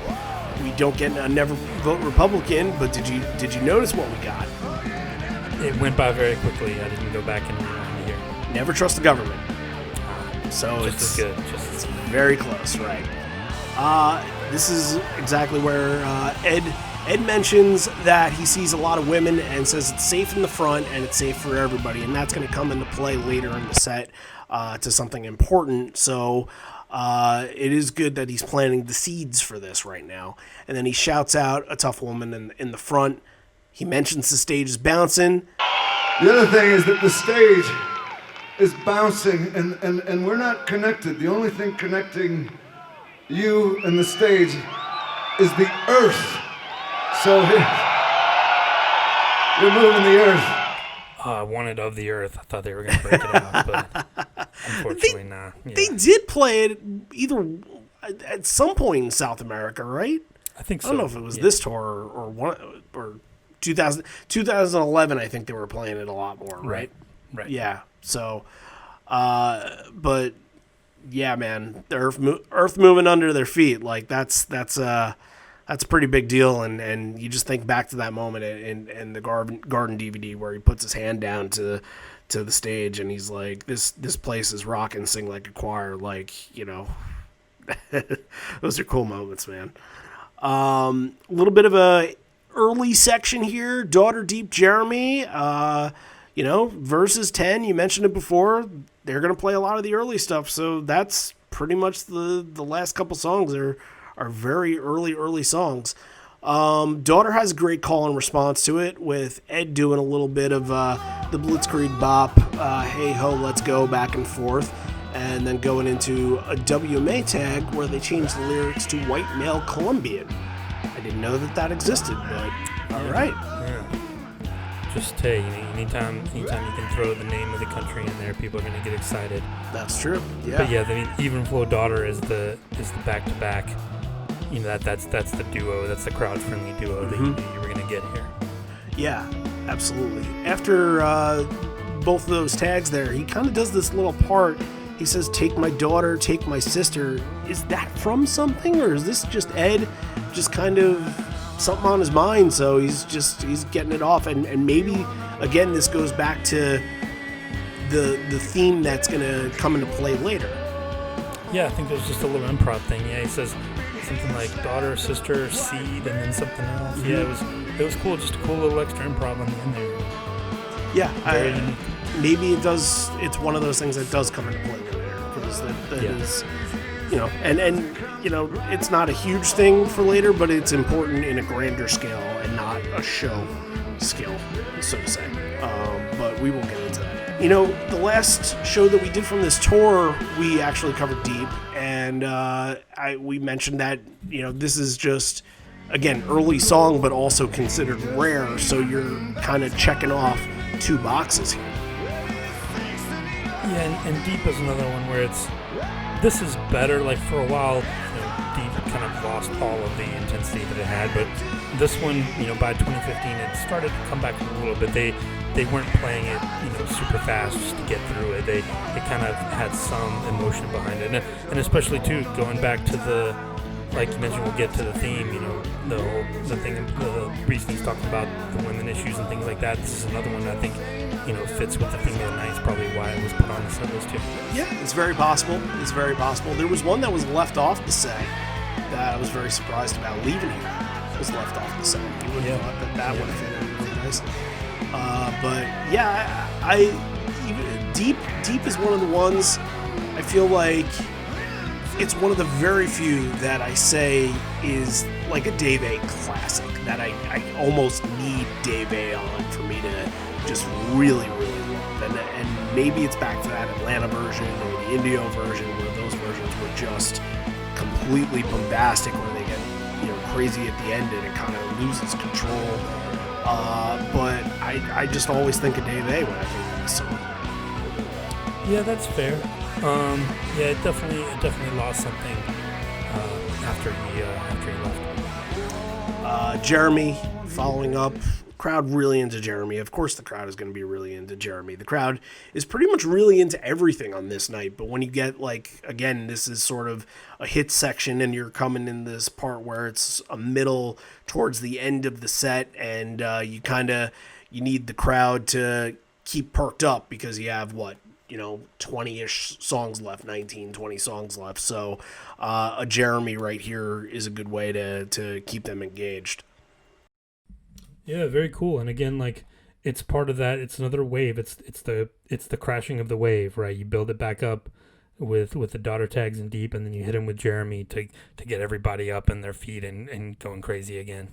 We don't get a never vote Republican, but did you notice what we got?
It went by very quickly. I didn't go back and rewind here.
Never trust the government. So
just
it's
as good.
It's very close, right? This is exactly where Ed mentions that he sees a lot of women and says it's safe in the front and it's safe for everybody, and that's going to come into play later in the set to something important. So it is good that he's planting the seeds for this right now. And then he shouts out a tough woman in the front. He mentions the stage is bouncing.
The other thing is that the stage is bouncing and we're not connected. The only thing connecting you and the stage is the earth. So you're moving the earth.
I wanted Of the Earth. I thought they were going to break it out, but unfortunately not. Yeah.
They did play it either at some point in South America, right?
I think so.
I don't know if it was this tour or 2011. I think they were playing it a lot more, right?
Right.
Yeah. So, but yeah, man, the earth moving under their feet, like that's a pretty big deal, and you just think back to that moment in the Garden DVD where he puts his hand down to the stage and he's like, this place is rockin', sing like a choir, like, those are cool moments, man. A little bit of a early section here, Daughter Deep Jeremy, verses 10, you mentioned it before, they're going to play a lot of the early stuff, so that's pretty much the last couple songs are very early songs. Daughter has a great call and response to it, with Ed doing a little bit of the Blitzkrieg bop, hey ho, let's go, back and forth, and then going into a WMA tag where they changed the lyrics to white male Colombian. I didn't know that existed, but all right.
Yeah. Just hey, anytime you can throw the name of the country in there, people are going to get excited.
That's true. Yeah.
But yeah, Even Flow Daughter is the back to back. That's the duo. That's the crowd friendly duo that you knew you were going to get here.
Yeah, absolutely. After both of those tags there, he kind of does this little part. He says, "Take my daughter, take my sister." Is that from something, or is this just Ed just kind of something on his mind? So he's getting it off, and maybe again this goes back to the theme that's going to come into play later.
Yeah, I think there's just a little improv thing. Yeah, he says something like daughter, sister, seed, and then something else. Mm-hmm. Yeah, it was cool. Just a cool little extra improv on the end there.
Yeah, maybe it does. It's one of those things that does come into play later, because that is, and it's not a huge thing for later, but it's important in a grander scale and not a show scale, so to say. But we won't get into that. The last show that we did from this tour, we actually covered Deep, And we mentioned that, this is just, again, early song, but also considered rare. So you're kind of checking off 2 boxes here.
Yeah, and Deep is another one where this is better. Like for a while, Deep kind of lost all of the intensity that it had, but this one, by 2015, it started to come back a little bit. They weren't playing it, super fast just to get through it. They kind of had some emotion behind it, and especially too going back to the, like you mentioned, we'll get to the theme. The reason he's talking about the women issues and things like that. This is another one that I think fits with the theme of the night. It's probably why it was put on the set list too.
Yeah, it's very possible. There was one that was left off the set that I was very surprised about. Leaving Here was left off the set. You would have thought that would have fit in really nicely. But yeah, Deep is one of the ones I feel like it's one of the very few that I say is like a Dave A classic that I almost need Dave A on for me to just really, really love. And maybe it's back to that Atlanta version or the Indio version where those versions were just completely bombastic, where they get crazy at the end and it kind of loses control. But I just always think of Dave A when I think of this song.
Yeah, that's fair. Yeah, it definitely lost something after he left.
Jeremy following up. Crowd really into Jeremy. Of course the crowd is going to be really into Jeremy. The crowd is pretty much really into everything on this night, but when you get, like, again, this is sort of a hit section and you're coming in this part where it's a middle towards the end of the set, and you need the crowd to keep perked up because you have 20-ish songs left, 19, 20 songs left. So a Jeremy right here is a good way to keep them engaged.
Yeah, very cool. And again, like, it's part of that. It's another wave. It's the crashing of the wave, right? You build it back up with the daughter tags and Deep, and then you hit him with Jeremy to get everybody up on their feet and going crazy again.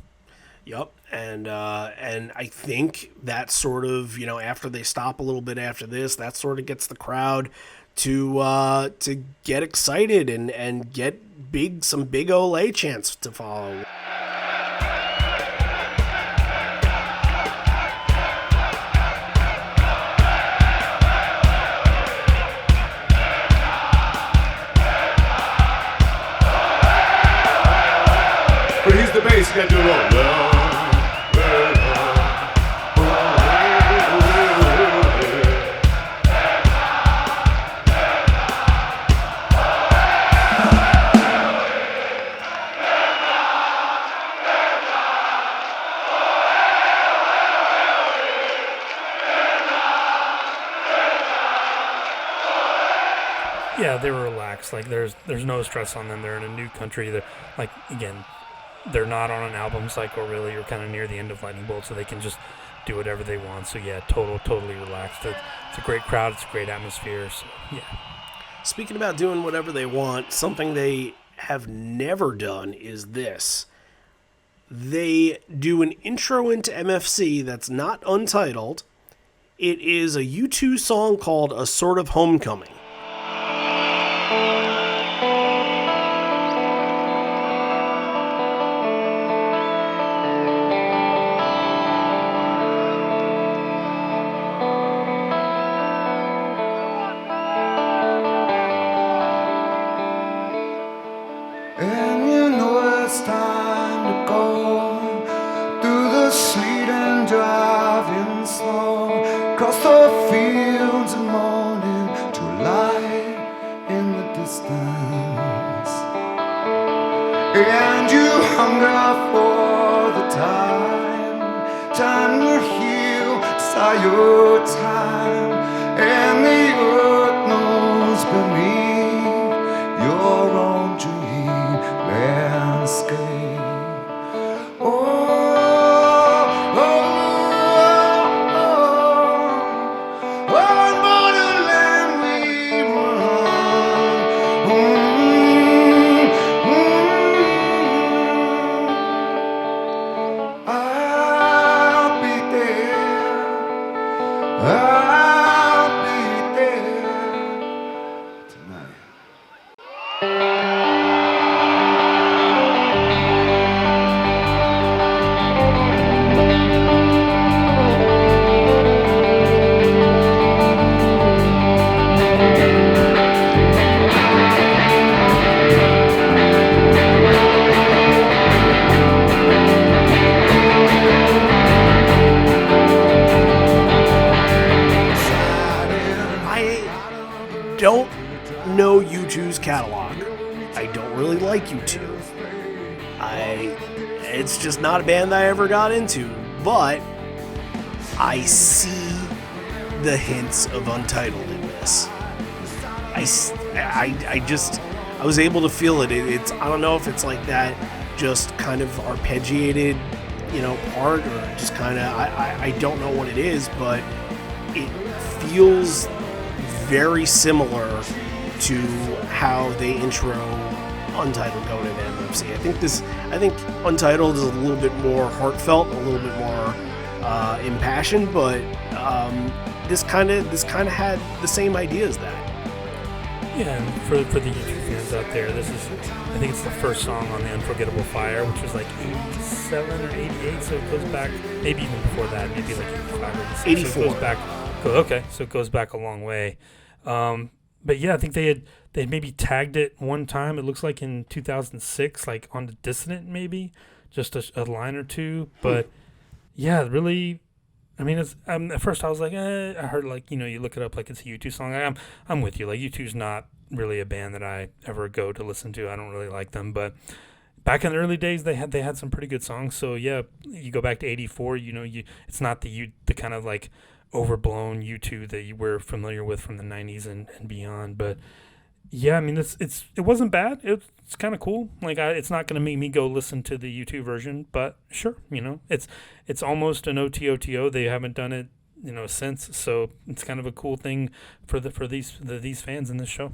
Yep, and I think that sort of, after they stop a little bit after this, that sort of gets the crowd to get excited and get some big Olay chants to follow.
But he's the bass, you gotta do it all.
Yeah, they were relaxed. Like, there's no stress on them. They're in a new country. They're, like, again, they're not on an album cycle, really. You're kind of near the end of Lightning Bolt, so they can just do whatever they want. So, yeah, totally relaxed. It's a great crowd. It's a great atmosphere. So, yeah.
Speaking about doing whatever they want, something they have never done is this. They do an intro into MFC that's not untitled. It is a U2 song called A Sort of Homecoming.
And you know it's time to go through the sleet and driving snow, across the fields of morning to a light in the distance. And you hunger for the time to heal, desire your time, and the earth knows beneath your own dream landscape. Oh, oh, oh, oh, on borderland we run. I'll be there. I'll be there tonight.
don't know U2's catalog. I don't really like U2. It's just not a band I ever got into, but I see the hints of Untitled in this. I was able to feel it. It's I don't know if it's like that, just kind of arpeggiated, part, or just kind of I don't know what it is, but it feels very similar to how they intro Untitled going into MFC. I think Untitled is a little bit more heartfelt, a little bit more impassioned, but this kind of had the same idea as that.
Yeah, and for the YouTube fans out there, I think it's the first song on the Unforgettable Fire, which was like 87 or 88, so it goes back, maybe even before that, maybe like 85 or 86.
84.
So it goes back, so it goes back a long way. But yeah, I think they had maybe tagged it one time, it looks like in 2006, like on the Dissonant maybe, just a line or two. But yeah, really, I mean, at first I was like, I heard like, you look it up like it's a U2 song. I'm with you. Like U2's not really a band that I ever go to listen to. I don't really like them, but back in the early days they had some pretty good songs. So yeah, you go back to 84, it's not the kind of like overblown U2 that you were familiar with from the 90s and beyond. But yeah, I mean, it wasn't bad. It's kind of cool. Like it's not going to make me go listen to the U2 version, but sure, it's almost an OTOTO. They haven't done it, since. So it's kind of a cool thing for these fans in this show.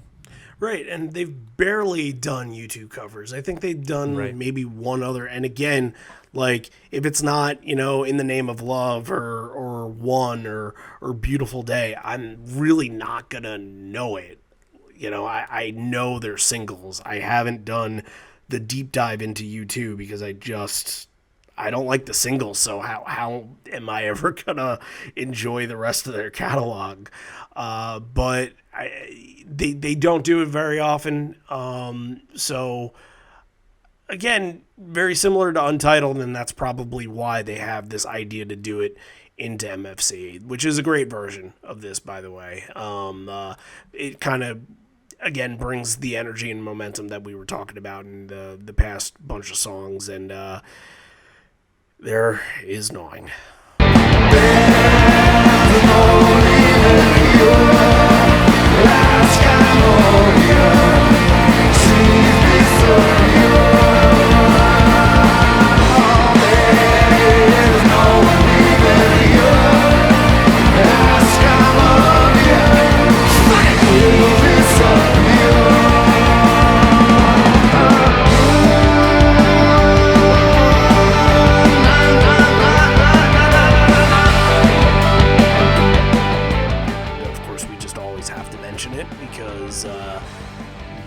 Right, and they've barely done U2 covers. I think they've done maybe one other. And again, like if it's not, In the Name of Love or One or Beautiful Day, I'm really not gonna know it. I know their singles. I haven't done the deep dive into U2 because I don't like the singles. So how am I ever gonna enjoy the rest of their catalog? But they don't do it very often. So again, very similar to Untitled, and that's probably why they have this idea to do it into MFC, which is a great version of this, by the way. It kind of, again, brings the energy and momentum that we were talking about in the past bunch of songs, and there is Gnawing.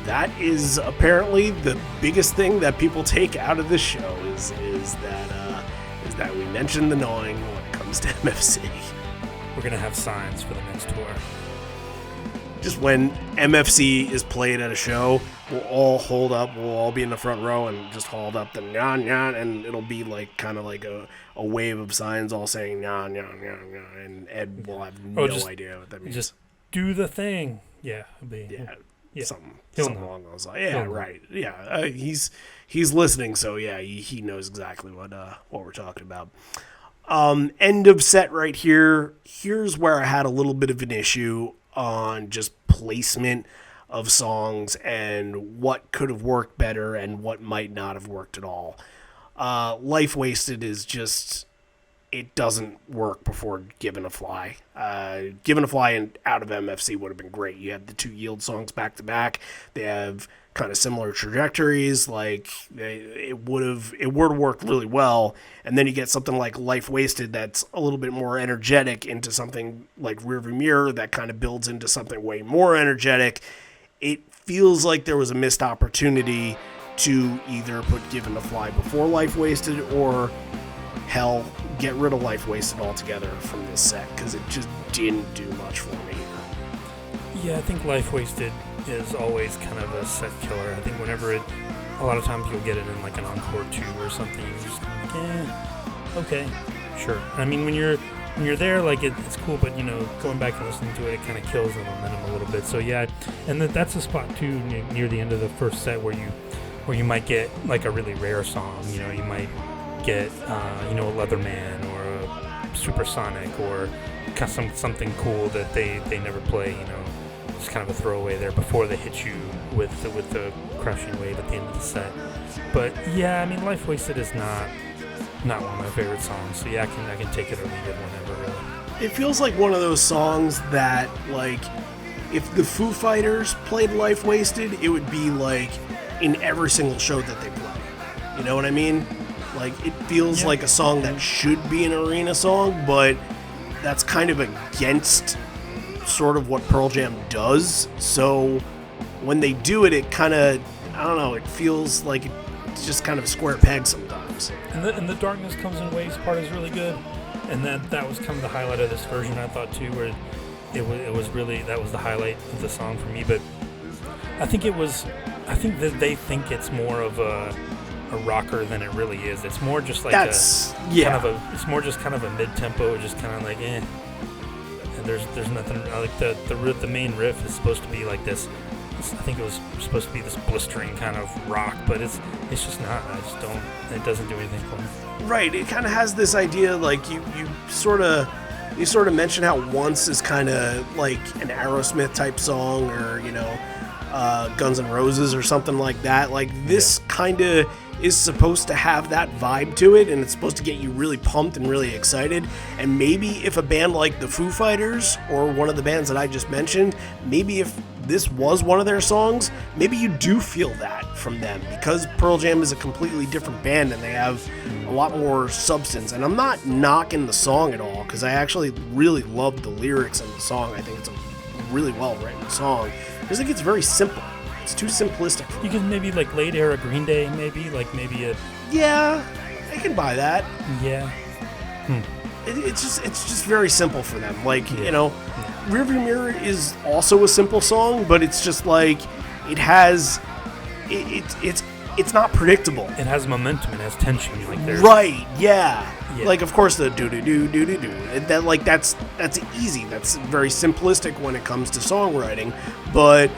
That is apparently the biggest thing that people take out of this show is that we mentioned the Gnawing when it comes to MFC.
We're gonna have signs for the next tour.
Just when MFC is played at a show, we'll all hold up. We'll all be in the front row and just hold up the nyan nyan, and it'll be like kind of like a wave of signs all saying nyan nyan nyan nyan, and Ed will have no idea what that means.
Just do the thing. Yeah.
Something along those lines. Yeah, right. Yeah, he's listening, so yeah, he knows exactly what we're talking about. End of set right here. Here's where I had a little bit of an issue on just placement of songs and what could have worked better and what might not have worked at all. Life Wasted is just, it doesn't work before Given a Fly. Given a Fly and Out of MFC would have been great. You have the two Yield songs back to back. They have kind of similar trajectories. Like it would have worked really well. And then you get something like Life Wasted that's a little bit more energetic into something like Rearview Mirror that kind of builds into something way more energetic. It feels like there was a missed opportunity to either put Given a Fly before Life Wasted or hell, get rid of Life Wasted altogether from this set because it just didn't do much for me.
Yeah, I think Life Wasted is always kind of a set killer. I think whenever a lot of times you'll get it in like an Encore 2 or something, you're just like, okay, sure. I mean, when you're when you're there, like it's cool, but going back and listening to it, it kind of kills the momentum a little bit. So yeah, and that's a spot too near the end of the first set where you might get like a really rare song. You might get a Leatherman or a Supersonic or something cool that they never play. It's kind of a throwaway there before they hit you with the crushing wave at the end of the set. But yeah, I mean, Life Wasted is not one of my favorite songs. So yeah, I can take it or leave it whenever, really.
It feels like one of those songs that, like, if the Foo Fighters played Life Wasted, it would be like in every single show that they play. You know what I mean? Like, it feels like a song that should be an arena song, but that's kind of against sort of what Pearl Jam does. So when they do it, it kind of, I don't know, it feels like it's just kind of a square peg sometimes.
And the Darkness Comes in Waves part is really good, and that was kind of the highlight of this version, I thought too, where it was really, that was the highlight of the song for me. But I think that they think it's more of a rocker than it really is. It's more just like it's more just kind of a mid-tempo, just kind of like And there's nothing like the main riff is supposed to be like this. I think it was supposed to be this blistering kind of rock, but it's just not. It doesn't do anything for me.
Right. It kind of has this idea, like you sort of mentioned how Once is kind of like an Aerosmith type song, or Guns N' Roses or something like that. Like this kind of is supposed to have that vibe to it, and it's supposed to get you really pumped and really excited. And maybe if a band like the Foo Fighters or one of the bands that I just mentioned, maybe if this was one of their songs, maybe you do feel that from them, because Pearl Jam is a completely different band and they have a lot more substance. And I'm not knocking the song at all, because I actually really love the lyrics in the song. I think it's a really well written song. I just think it's very simple. It's too simplistic for me.
You can maybe like late era Green Day, maybe a...
Yeah, I can buy that.
Yeah.
It's just very simple for them. Like, Rearview Mirror is also a simple song, but it's just like, it has... It's not predictable.
It has momentum, it has tension.
Right, yeah. Like, of course, the do-do-do-do-do-do. That's easy. That's very simplistic when it comes to songwriting, but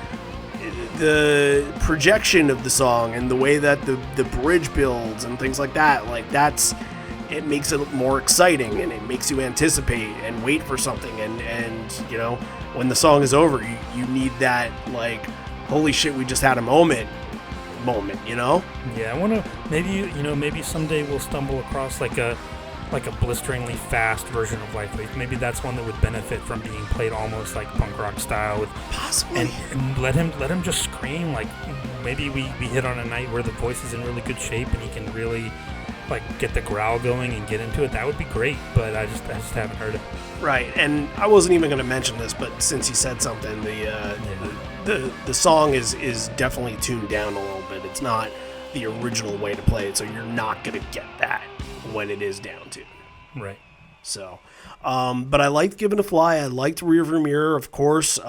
the projection of the song and the way that the bridge builds and things like that, it makes it more exciting, and it makes you anticipate and wait for something, and when the song is over, you need that, like, holy shit, we just had a moment,
Yeah, I want to maybe someday we'll stumble across like a blisteringly fast version of Life Wasted. Maybe that's one that would benefit from being played almost like punk rock style, with
possibly,
and let him just scream. Like, maybe we hit on a night where the voice is in really good shape and he can really like get the growl going and get into it. That would be great, but I just haven't heard it.
Right, and I wasn't even going to mention this, but since you said something, the song is definitely tuned down a little bit. It's not the original way to play it, so you're not going to get that when it is down tuned.
Right.
So, but I liked Given to Fly. I liked Rearview Mirror, of course.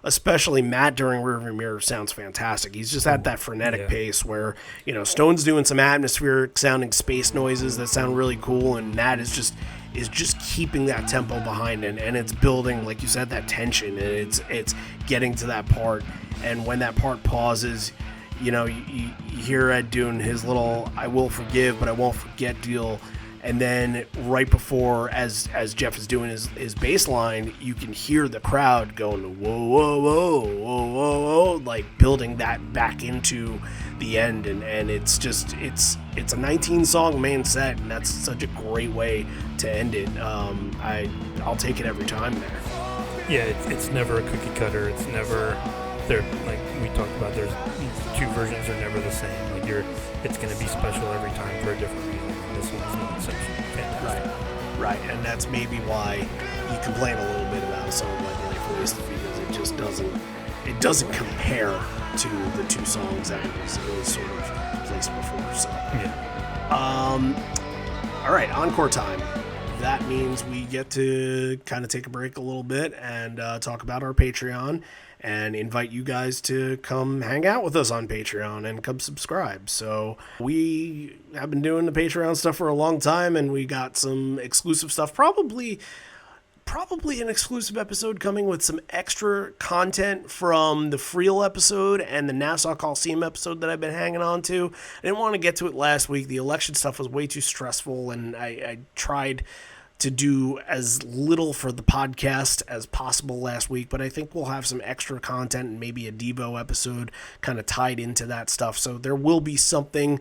Especially Matt during Rearview Mirror sounds fantastic. He's just at that frenetic pace where, Stone's doing some atmospheric sounding space noises that sound really cool, and Matt is just keeping that tempo behind it, and it's building, like you said, that tension, and it's getting to that part. And when that part pauses, you hear Ed doing his little "I will forgive, but I won't forget" deal. And then right before, as Jeff is doing his bass line, you can hear the crowd going, whoa, whoa, whoa, whoa, whoa, whoa, like building that back into the end. And it's a 19-song main set, and that's such a great way to end it. I'll take it every time there.
Yeah, it's never a cookie cutter. It's never, like we talked about, there's two versions are never the same. Like it's going to be special every time for a different reason. This one's no exception. Fantastic.
Right, and that's maybe why you complain a little bit about a song like Life Wasted, because it just doesn't compare to the two songs that it was sort of placed before. So
yeah.
All right, encore time. that means we get to kind of take a break a little bit and talk about our Patreon and invite you guys to come hang out with us on Patreon and come subscribe. So we have been doing the Patreon stuff for a long time, and we got some exclusive stuff, probably an exclusive episode coming with some extra content from the Friel episode and the Nassau Coliseum episode that I've been hanging on to. I didn't want to get to it last week. The election stuff was way too stressful, and I tried to do as little for the podcast as possible last week, but I think we'll have some extra content and maybe a Devo episode kind of tied into that stuff. So there will be something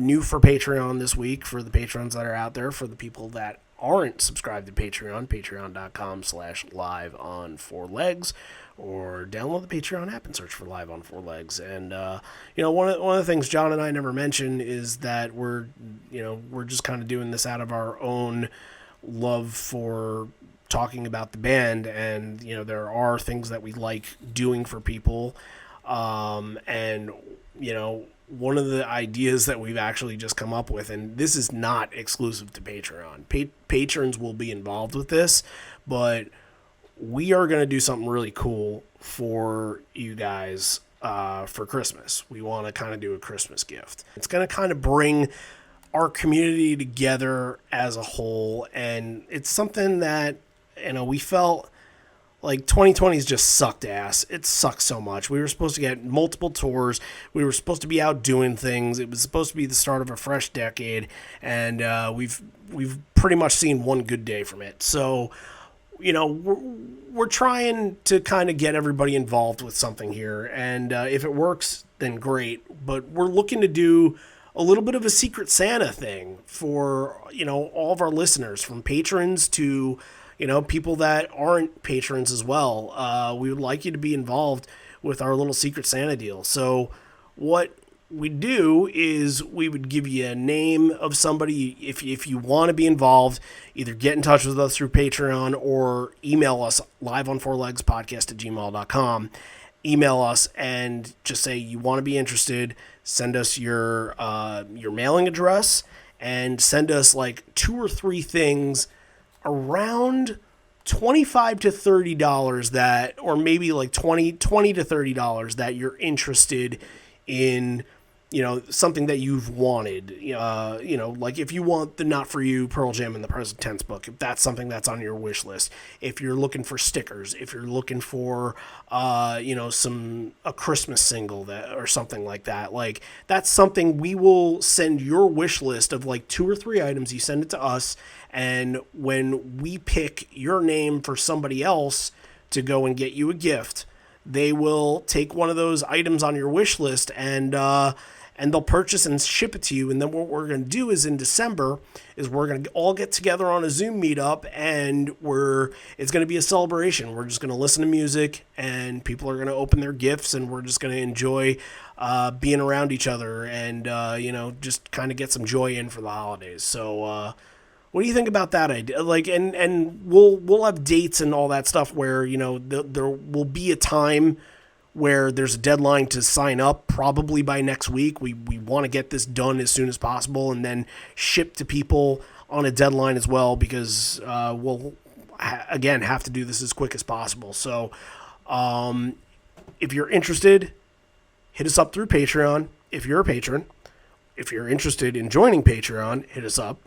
new for Patreon this week for the patrons that are out there. For the people that aren't subscribed to Patreon, patreon.com/live on four legs, or download the Patreon app and search for Live on Four Legs. And one of the things John and I never mentioned is that we're just kind of doing this out of our own love for talking about the band, and there are things that we like doing for people, and one of the ideas that we've actually just come up with, and this is not exclusive to Patreon. Patrons will be involved with this, but we are going to do something really cool for you guys for Christmas. We want to kind of do a Christmas gift. It's going to kind of bring our community together as a whole, and it's something that we felt like 2020's just sucked ass. It sucks so much. We were supposed to get multiple tours. We were supposed to be out doing things. It was supposed to be the start of a fresh decade, and we've pretty much seen one good day from it. So, we're trying to kind of get everybody involved with something here, and if it works, then great. But we're looking to do a little bit of a Secret Santa thing for all of our listeners, from patrons to people that aren't patrons as well. We would like you to be involved with our little Secret Santa deal. So what we do is we would give you a name of somebody. If you want to be involved, either get in touch with us through Patreon or email us liveonfourlegspodcast@gmail.com. Email us and just say you want to be interested. Send us your mailing address, and send us like 2 or 3 things around $25 to $30 that, or maybe like $20 to $30 that you're interested in, something that you've wanted. Like if you want the Not For You Pearl Jam and the Present Tense book, if that's something that's on your wish list. If you're looking for stickers, if you're looking for a Christmas single that or something like that, like that's something we will send your wish list of like 2 or 3 items. You send it to us, and when we pick your name for somebody else to go and get you a gift, they will take one of those items on your wish list and they'll purchase and ship it to you. And then what we're going to do is in December is we're going to all get together on a Zoom meetup, and it's going to be a celebration. We're just going to listen to music, and people are going to open their gifts, and we're just going to enjoy being around each other and, just kind of get some joy in for the holidays. So, what do you think about that idea? Like, and we'll have dates and all that stuff where, there will be a time where there's a deadline to sign up, probably by next week. We want to get this done as soon as possible and then ship to people on a deadline as well, because we'll again have to do this as quick as possible. So if you're interested, hit us up through Patreon if you're a patron. If you're interested in joining Patreon, hit us up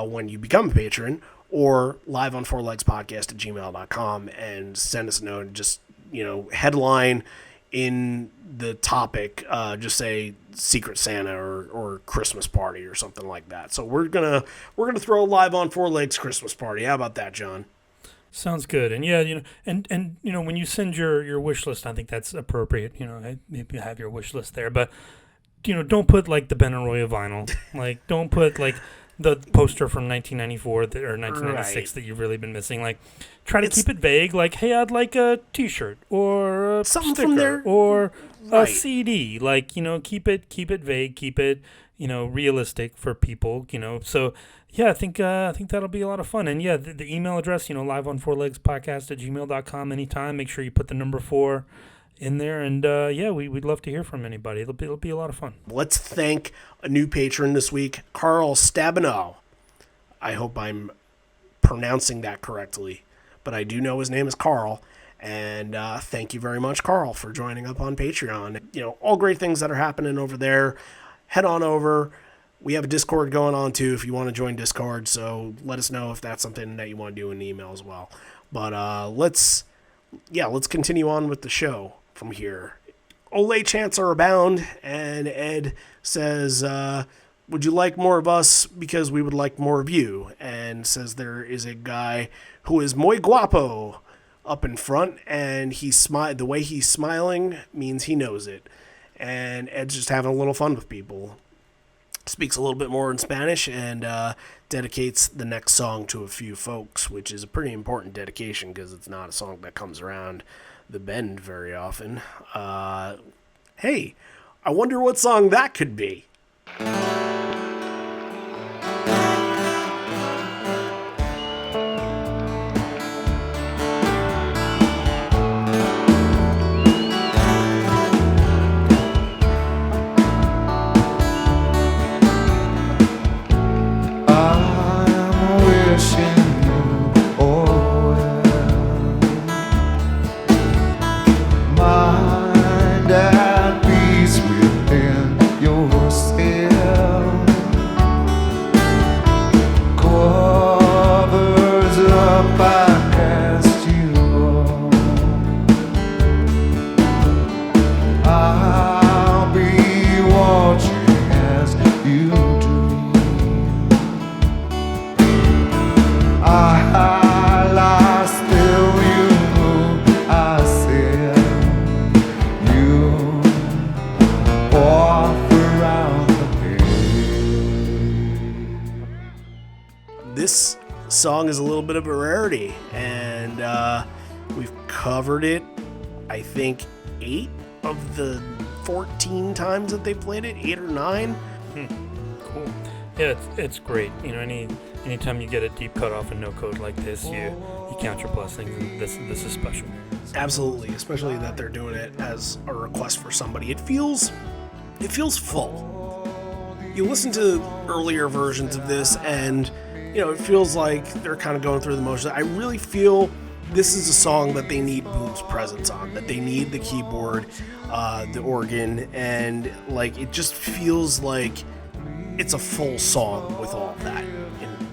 when you become a patron, or liveonfourlegspodcast@gmail.com, and send us a note and just headline in the topic, just say Secret Santa or Christmas party or something like that. So we're gonna throw a Live on Four Legs Christmas party. How about that, John?
Sounds good. And yeah, and when you send your wish list, I think that's appropriate. Maybe have your wish list there, but don't put like the Ben Arroyo vinyl. Like, don't put like the poster from 1994 or 1996
Right.
that you've really been missing. Like, try to keep it vague. Like, hey, I'd like a T-shirt or a
Something
sticker
from there.
or
Right.
a CD. Like, keep it vague. Keep it realistic for people. So yeah, I think that'll be a lot of fun. And yeah, the email address, liveonfourlegspodcast@gmail.com anytime. Make sure you put the number 4 in there, and we'd love to hear from anybody. It'll be a lot of fun.
Let's thank a new patron this week, Carl Stabino. I hope I'm pronouncing that correctly, but I do know his name is Carl. And thank you very much, Carl, for joining up on Patreon. You know, all great things that are happening over there. Head on over. We have a Discord going on, too, if you want to join Discord. So let us know if that's something that you want to do in the email as well. But let's continue on with the show from here. Ole chants are abound, and Ed says, would you like more of us because we would like more of you? And says there is a guy who is muy guapo up in front, and the way he's smiling means he knows it. And Ed's just having a little fun with people. Speaks a little bit more in Spanish and dedicates the next song to a few folks, which is a pretty important dedication because it's not a song that comes around the bend very often. Hey, I wonder what song that could be. This song is a little bit of a rarity, and we've covered it, I think, 8 of the 14 times that they played it, 8 or 9.
Cool. Yeah, it's great. You know, anytime you get a deep cut off a no code like this, you count your blessings, and this is special.
Absolutely, especially that they're doing it as a request for somebody. It feels full. You listen to earlier versions of this, and you know, it feels like they're kind of going through the motions. I really feel this is a song that they need Boom's presence on, that they need the keyboard, the organ, and like it just feels like it's a full song with all of that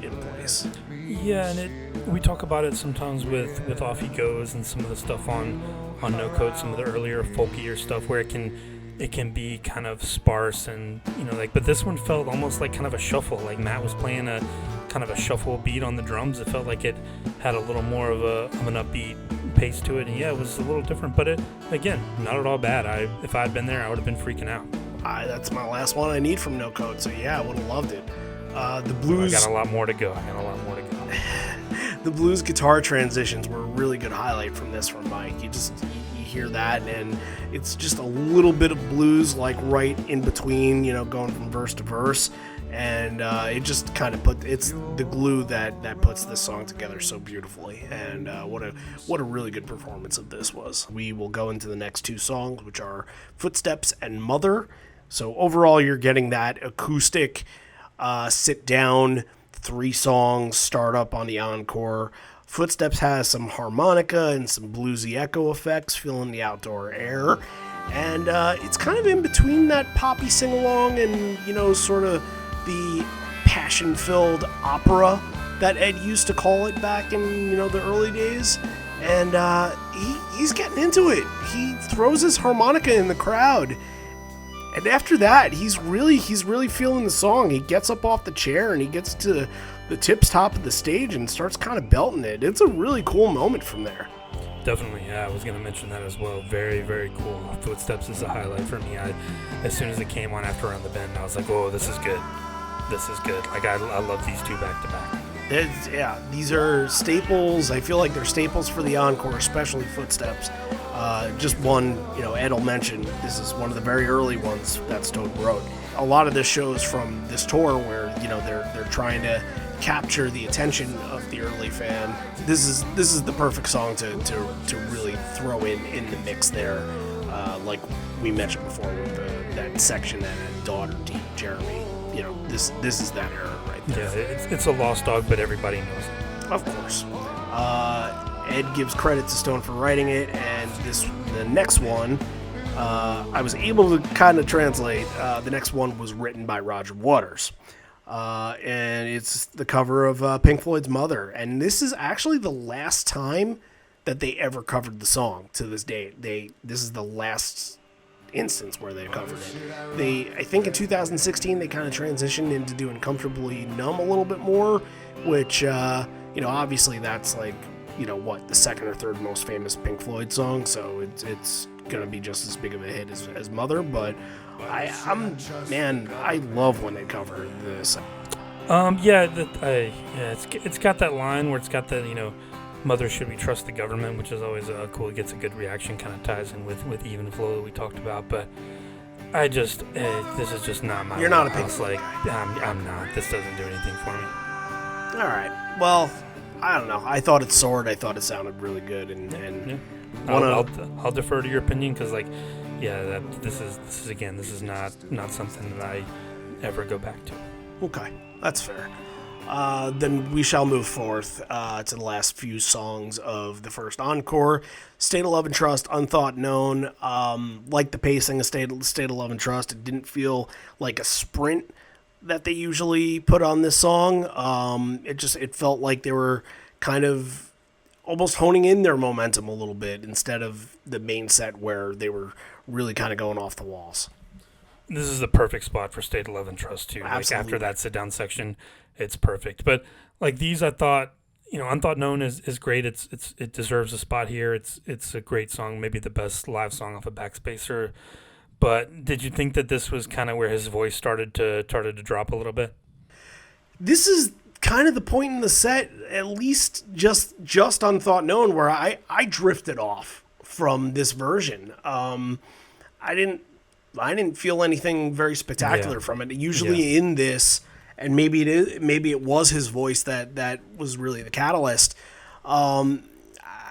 in place.
Yeah, and we talk about it sometimes with Off He Goes and some of the stuff on No Code, some of the earlier folkier stuff where it can be kind of sparse and, you know, like, but this one felt almost like kind of a shuffle, like Matt was playing a kind of a shuffle beat on the drums. It felt like it had a little more of an upbeat pace to it, and yeah, it was a little different, but it, again, not at all bad. If I'd been there, I would have been freaking out.
That's my last one I need from No Code, so yeah, I would have loved it. The blues...
I got a lot more to go.
The blues guitar transitions were a really good highlight from Mike. You hear that, and it's just a little bit of blues, like right in between, you know, going from verse to verse, and it just kind of it's the glue that puts this song together so beautifully. And what a really good performance of this was. We will go into the next 2 songs, which are Footsteps and Mother. So overall, you're getting that acoustic sit down 3 songs, start up on the encore. Footsteps has some harmonica and some bluesy echo effects filling the outdoor air. And it's kind of in between that poppy sing-along and, you know, sort of the passion-filled opera that Ed used to call it back in, you know, the early days. And he's getting into it. He throws his harmonica in the crowd. And after that, he's really feeling the song. He gets up off the chair and he gets to the top of the stage and starts kind of belting it. It's a really cool moment from there.
Definitely, yeah. I was going to mention that as well. Very, very cool. Footsteps is a highlight for me. As soon as it came on after Around the Bend, I was like, "Oh, this is good. This is good." Like I love these 2 back to back.
Yeah, these are staples. I feel like they're staples for the encore, especially Footsteps. Just one, you know, Ed will mention, this is one of the very early ones that Stone wrote. A lot of this shows from this tour where, you know, they're trying to capture the attention of the early fan. This is the perfect song to really throw in the mix there, like we mentioned before with that section that had Daughter, Deep, Jeremy. You know, this is that era right there.
Yeah, it's a lost dog, but everybody knows it.
Of course. Ed gives credit to Stone for writing it, and the next one, I was able to kind of translate. The next one was written by Roger Waters. And it's the cover of Pink Floyd's Mother. And this is actually the last time that they ever covered the song to this day. This is the last instance where they covered it. I think in 2016 they kind of transitioned into doing Comfortably Numb a little bit more, which, obviously that's like, the second or third most famous Pink Floyd song, so it's gonna be just as big of a hit as Mother, but I love when they cover this.
It's got that line where it's got the, Mother, should we trust the government, which is always cool. It gets a good reaction, kind of ties in with Even Flow that we talked about, but this is just not my.
You're not a Pink Floyd
guy. I'm not. This doesn't do anything for me.
All right. Well, I don't know. I thought it soared. I thought it sounded really good, and
I'll defer to your opinion because, this is not something that I ever go back to.
Okay, that's fair. Then we shall move forth to the last few songs of the first encore. State of Love and Trust, Unthought Known. Like the pacing of State of Love and Trust, it didn't feel like a sprint that they usually put on this song. It felt like they were kind of almost honing in their momentum a little bit instead of the main set where they were really kind of going off the walls.
This is the perfect spot for State of Love and Trust too.
Absolutely.
Like after that sit down section, it's perfect. But like these, I thought, Unthought Known is great. It deserves a spot here. It's a great song, maybe the best live song off of Backspacer. But did you think that this was kind of where his voice started to drop a little bit?
This is kind of the point in the set, at least just Unthought Known, where I drifted off from this version. I didn't feel anything very spectacular from it. Usually in this, and maybe it was his voice that was really the catalyst.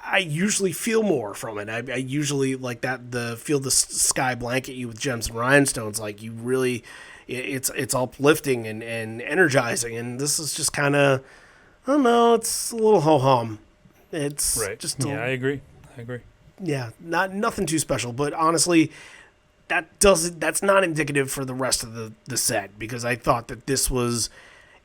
I usually feel more from it. I usually like that, the Feel the Sky Blanket You with Gems and Rhinestones. Like you really, it's uplifting and energizing. And this is just kind of, I don't know, it's a little ho-hum. It's
right.
I
agree.
Yeah, nothing too special. But honestly, that's not indicative for the rest of the set, because I thought that this was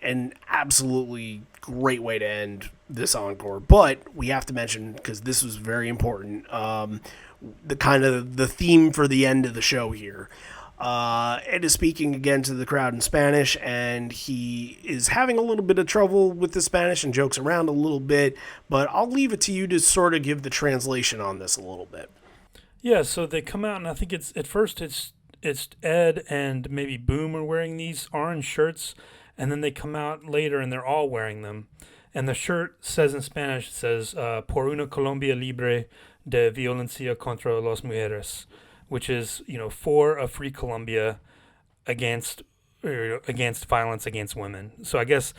an absolutely great way to end this encore. But we have to mention, because this was very important, the kind of the theme for the end of the show here. Ed is speaking again to the crowd in Spanish, and he is having a little bit of trouble with the Spanish and jokes around a little bit, but I'll leave it to you to sort of give the translation on this a little bit.
Yeah, so they come out, and I think it's Ed and maybe Boom are wearing these orange shirts, and then they come out later and they're all wearing them. And the shirt says in Spanish, it says, Por una Colombia libre de violencia contra las mujeres, which is, for a free Colombia against violence against women. So I guess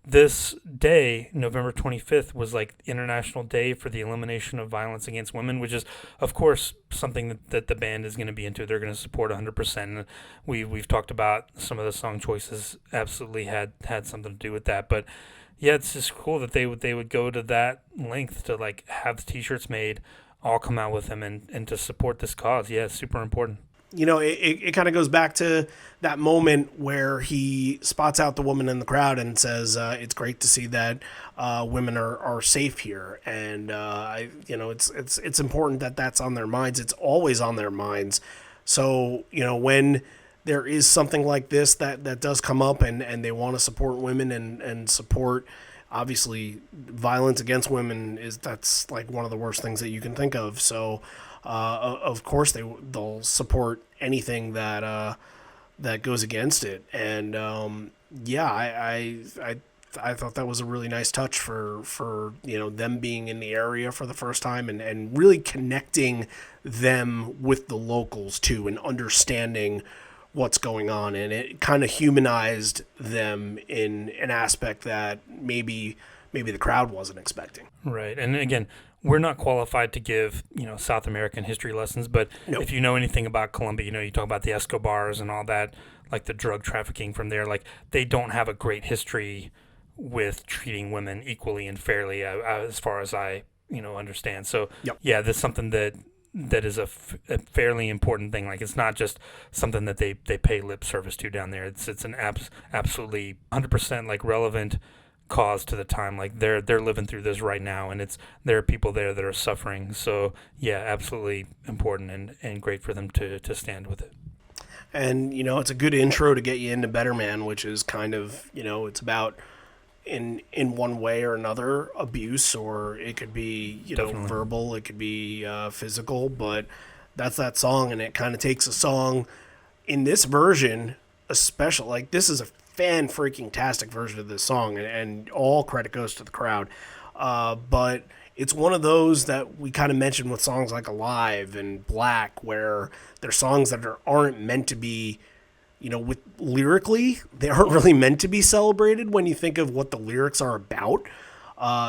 this day, November 25th, was like International Day for the Elimination of Violence Against Women, which is, of course, something that the band is going to be into. They're going to support 100%. And we've talked about some of the song choices absolutely had something to do with that. But yeah, it's just cool that they would go to that length to like have the T-shirts made, all come out with them and to support this cause. Yeah, it's super important.
It kind of goes back to that moment where he spots out the woman in the crowd and says, it's great to see that women are safe here. And, it's important that that's on their minds. It's always on their minds. So, when there is something like this that does come up and they want to support women and support, obviously, violence against women, that's like one of the worst things that you can think of. So, of course they'll support anything that goes against it. And I thought that was a really nice touch for them being in the area for the first time and really connecting them with the locals too and understanding what's going on. And it kind of humanized them in an aspect that maybe the crowd wasn't expecting.
Right. And again, we're not qualified to give, South American history lessons, but
Nope.
If you know anything about Colombia, you talk about the Escobars and all that, like the drug trafficking from there, like they don't have a great history with treating women equally and fairly, as far as I understand. So
Yep.
yeah, that's something that is a fairly important thing. Like, it's not just something that they pay lip service to down there. It's an absolutely 100% like relevant cause to the time. Like, they're living through this right now, and there are people there that are suffering. So yeah, absolutely important and great for them to stand with it.
And, it's a good intro to get you into Better Man, which is kind of, it's about, in one way or another, abuse, or it could be,
Definitely.
verbal, it could be physical, but that's that song, and it kind of takes a song in this version, especially, like, this is a fan-freaking-tastic version of this song, and all credit goes to the crowd. But it's one of those that we kind of mentioned with songs like Alive and Black, where they're songs that aren't meant to be, with lyrically, they aren't really meant to be celebrated when you think of what the lyrics are about.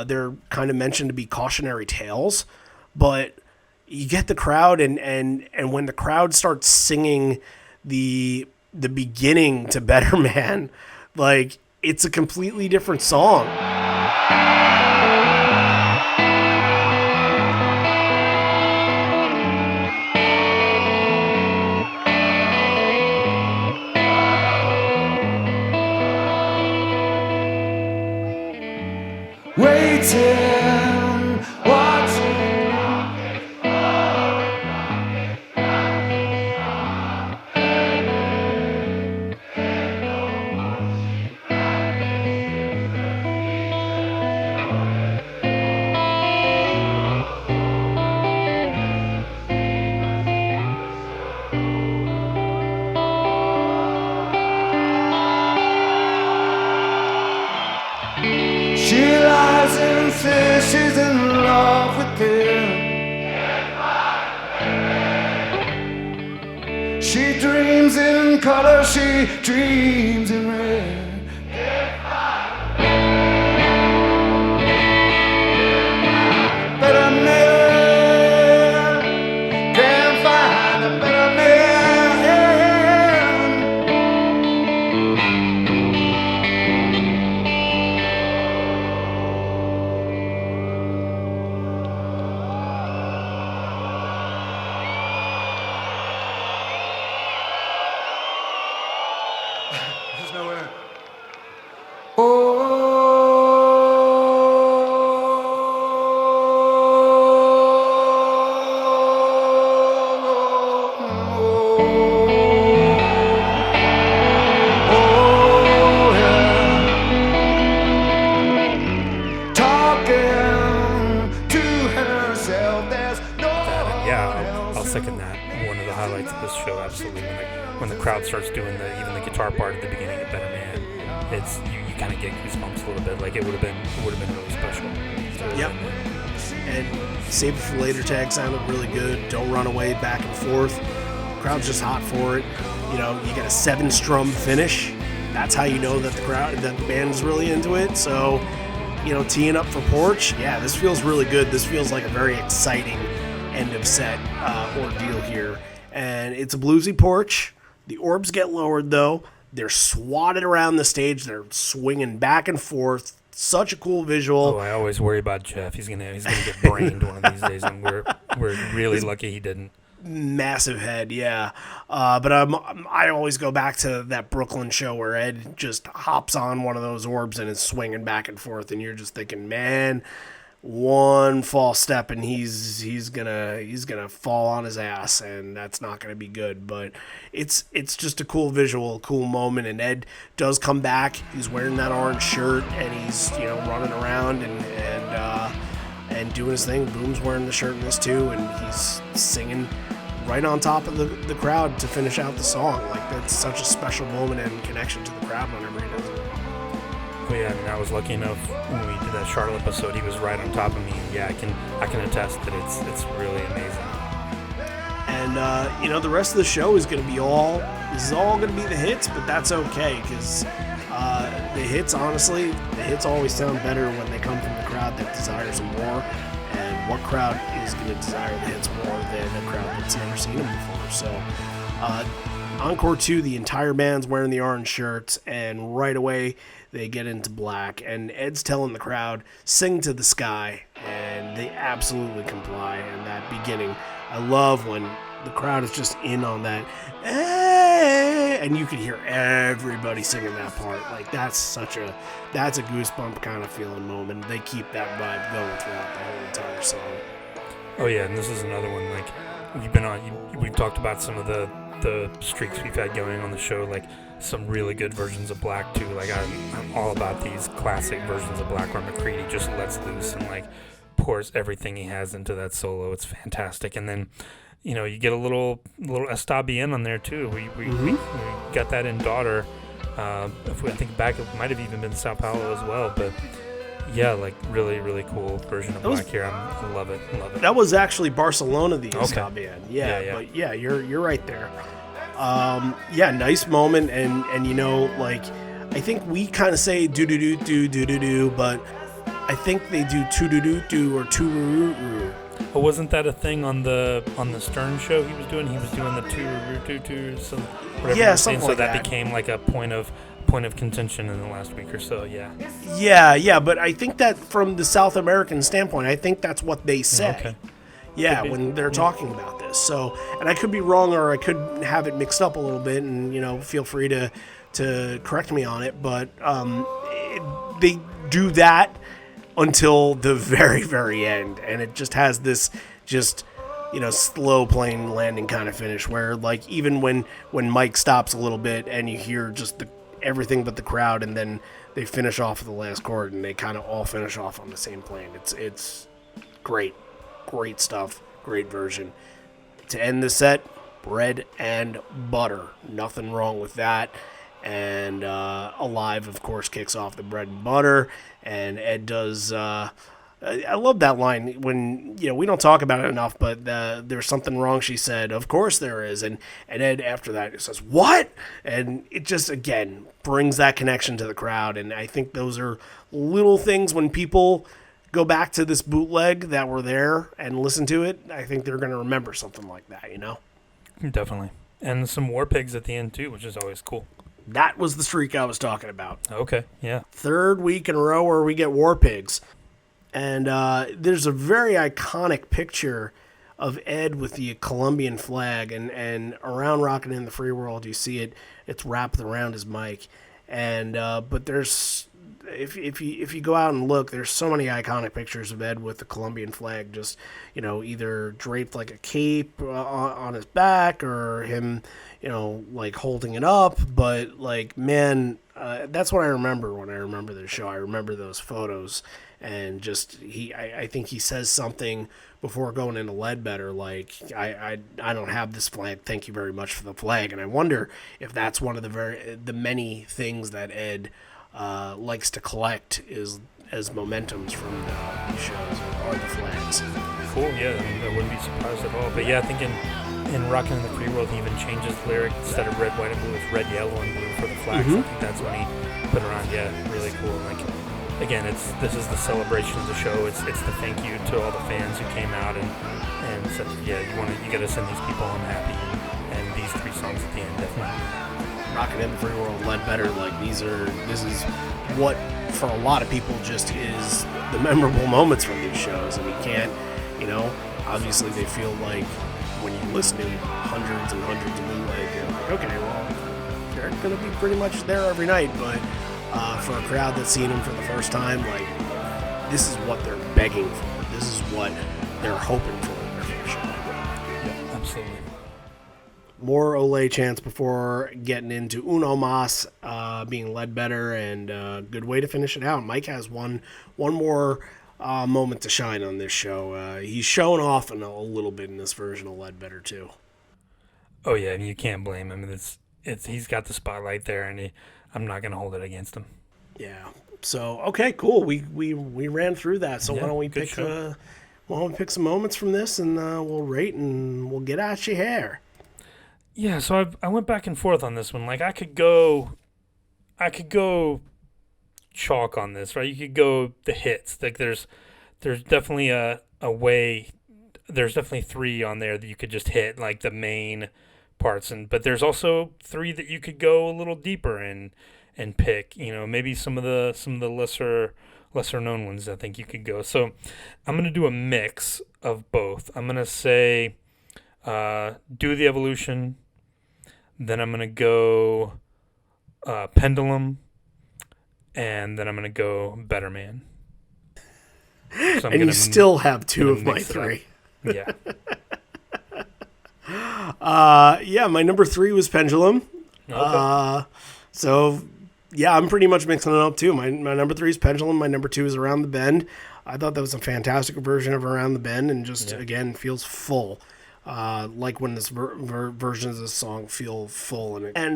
They're kind of mentioned to be cautionary tales, but you get the crowd, and when the crowd starts singing the beginning to Better Man, like, it's a completely different song.
Waiting, watching. She lies and says she's in love with him. She dreams in color, she dreams in red. Better man, can't find a better man. There's nowhere. Talking to herself, there's no
Yeah, I'll second that. One of the highlights of this show, absolutely, when the crowd starts doing even the guitar part at the beginning of Better Man, it's you kind of get goosebumps a little bit. Like, it would have been really special.
Yep. And Save It for Later tag sounded really good. Don't Run Away, back and forth. Crowd's just hot for it. You get a 7-strum finish. That's how you know that the band is really into it. So, teeing up for Porch, yeah, this feels really good. This feels like a very exciting end of set ordeal here. And it's a bluesy Porch. The orbs get lowered, though. They're swatted around the stage. They're swinging back and forth. Such a cool visual.
Oh, I always worry about Jeff. He's gonna get brained one of these days, and we're really lucky he didn't.
Massive head, yeah. But I always go back to that Brooklyn show where Ed just hops on one of those orbs and is swinging back and forth, and you're just thinking, man, one false step and he's gonna fall on his ass, and that's not gonna be good. But it's just a cool visual, a cool moment, and Ed does come back. He's wearing that orange shirt, and he's running around and doing his thing. Boom's wearing the shirt in this too, and he's singing right on top of the crowd to finish out the song. Like, that's such a special moment and connection to the crowd whenever he does it.
Oh yeah, I mean, I was lucky enough when we did that Charlotte episode. He was right on top of me. Yeah, I can attest that it's really amazing.
And the rest of the show is going to be all going to be the hits, but that's okay, because the hits always sound better when they come from the crowd that desires them more. And what crowd is going to desire the hits more than a crowd that's never seen them before? So Encore 2, the entire band's wearing the orange shirts, and right away they get into black, and Ed's telling the crowd, sing to the sky, and they absolutely comply in that beginning. I love when the crowd is just in on that, and you can hear everybody singing that part. Like, that's a goosebump kind of feeling moment. They keep that vibe going throughout the whole entire song.
Oh yeah, and this is another one, like, we've talked about some of the streaks we've had going on the show, like some really good versions of Black too. Like I'm all about these classic versions of Black where McCready just lets loose and like pours everything he has into that solo. It's fantastic. And then, you know, you get a little Está Bien on there too. We got that in Daughter. I think back it might have even been Sao Paulo as well, but yeah, like really, really cool version of Black here. I love it.
That was actually Barcelona, the
Okay.
Está Bien. Yeah. But yeah, you're right there. Nice moment, and you know, like, I think we kind of say do do do do do do do, but I think they do tu do do do or tu roo roo.
But wasn't that a thing on the Stern show he was doing? He was doing the tu roo tu so whatever.
Yeah, something
so
like that.
that became like a point of contention in the last week or so. Yeah.
Yeah, but I think that from the South American standpoint, I think that's what they say.
Okay.
Yeah, when they're talking about this. So, and I could be wrong, or I could have it mixed up a little bit, and, you know, feel free to correct me on it. But they do that until the very, very end, and it just has this slow plane landing kind of finish where, like, even when Mike stops a little bit and you hear just everything but the crowd, and then they finish off with the last chord, and they kind of all finish off on the same plane. It's great. Great stuff. Great version. To end the set, bread and butter. Nothing wrong with that. And Alive, of course, kicks off the bread and butter. And Ed does... I love that line when, you know, we don't talk about it enough, but there's something wrong, she said. Of course there is. And Ed, after that, says, what? And it just, again, brings that connection to the crowd. And I think those are little things when people go back to this bootleg that were there and listen to it, I think they're going to remember something like that, you know?
Definitely. And some War Pigs at the end, too, which is always cool.
That was the streak I was talking about.
Okay, yeah.
Third week in a row where we get War Pigs. And there's a very iconic picture of Ed with the Colombian flag, and around Rockin' in the Free World, you see it. It's wrapped around his mic. And but there's... If you go out and look, there's so many iconic pictures of Ed with the Colombian flag, just, you know, either draped like a cape on his back, or him, you know, like holding it up. But, like, man, that's what I remember when I remember this show. I remember those photos, and just I think he says something before going into Ledbetter, like, I don't have this flag, thank you very much for the flag. And I wonder if that's one of the many things that Ed likes to collect is as momentums from these shows, or the flags.
Cool, yeah, I wouldn't be surprised at all. But yeah, I think in Rockin' in the Free World, he even changes the lyric. Instead of red, white, and blue, it's red, yellow, and blue for the flags. I think that's when he put it on. Yeah, really cool. Like, again, this is the celebration of the show. It's the thank you to all the fans who came out and said, yeah, you got to send these people home happy. And these three songs at the end, definitely.
Rockin' in the Free World, Ledbetter, like, this is what for a lot of people just is the memorable moments from these shows. And you can't, you know, obviously they feel like when you listen to hundreds and hundreds of bootlegs, you're like, okay, well, they're going to be pretty much there every night. But for a crowd that's seen them for the first time, like, this is what they're begging for. This is what they're hoping for in their first show.
Yeah, absolutely.
More Olé chants before getting into Uno Mas being Ledbetter, and good way to finish it out. Mike has one more moment to shine on this show. He's showing off a little bit in this version of Ledbetter too.
Oh yeah, and you can't blame him. It's he's got the spotlight there, and I'm not gonna hold it against him.
Yeah. So okay, cool. We ran through that. So
Yeah,
why don't we pick some moments from this, and we'll rate, and we'll get at your hair.
Yeah, so I went back and forth on this one. Like, I could go chalk on this, right? You could go the hits. Like, there's definitely a way. There's definitely three on there that you could just hit, like the main parts, but there's also 3 that you could go a little deeper in and pick. Maybe some of the lesser known ones. I think you could go. So I'm gonna do a mix of both. I'm gonna say Do the Evolution, then I'm gonna go Pendulum, and then I'm gonna go Better Man. So
and you still have 2 of my 3.
Yeah.
Yeah, my number 3 was Pendulum.
Okay.
So, yeah, I'm pretty much mixing it up too. My number 3 is Pendulum. My number 2 is Around the Bend. I thought that was a fantastic version of Around the Bend, and just, again, feels full. Like when this versions of the song feel full. And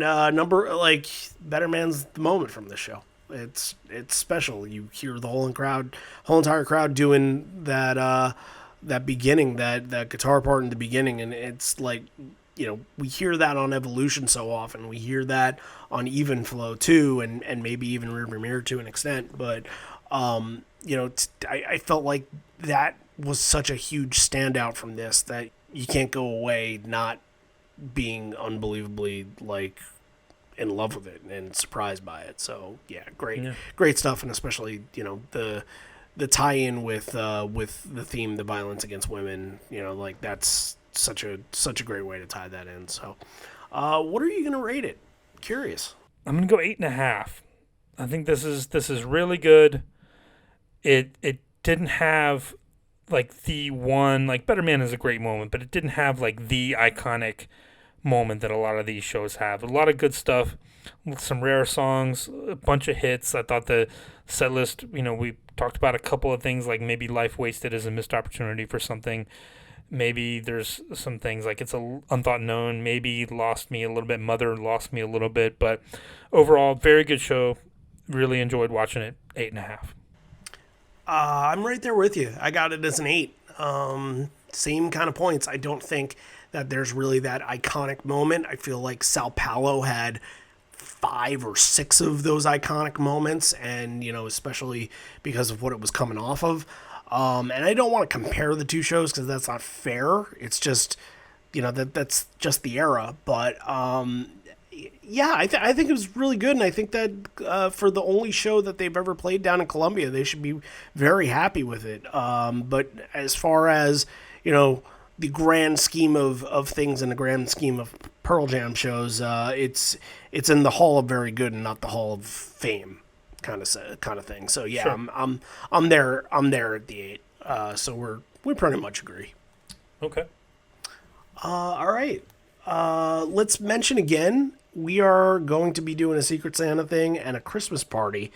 Better Man's the moment from this show. It's special. You hear the whole entire crowd doing that beginning, that guitar part in the beginning, and it's like, we hear that on Evolution so often. We hear that on Even Flow too, and maybe even Rearview Mirror to an extent. But I felt like that was such a huge standout from this that you can't go away not being unbelievably in love with it and surprised by it. So yeah, great stuff, and especially the tie-in with the theme, the violence against women. That's such a great way to tie that in. So, what are you gonna rate it? Curious.
I'm gonna go 8.5. I think this is really good. It didn't have the one, Better Man is a great moment, but it didn't have the iconic moment that a lot of these shows have. A lot of good stuff, some rare songs, a bunch of hits. I thought the set list, we talked about a couple of things, like maybe Life Wasted is a missed opportunity for something. Maybe there's some things like It's a Unthought Known, maybe lost me a little bit. Mother lost me a little bit, but overall, very good show. Really enjoyed watching it. 8.5.
I'm right there with you. I got it as an 8. Same kind of points. I don't think that there's really that iconic moment. I feel like Sao Paulo had 5 or 6 of those iconic moments, and especially because of what it was coming off of. And I don't want to compare the 2 shows because that's not fair. It's just, that's just the era. But yeah, I think it was really good, and I think that for the only show that they've ever played down in Colombia, they should be very happy with it. But as far as the grand scheme of things and the grand scheme of Pearl Jam shows, it's in the Hall of Very Good and not the Hall of Fame kind of thing. So yeah, sure. I'm there at the 8. So we pretty much agree.
Okay.
All right. Let's mention again, we are going to be doing a Secret Santa thing and a Christmas party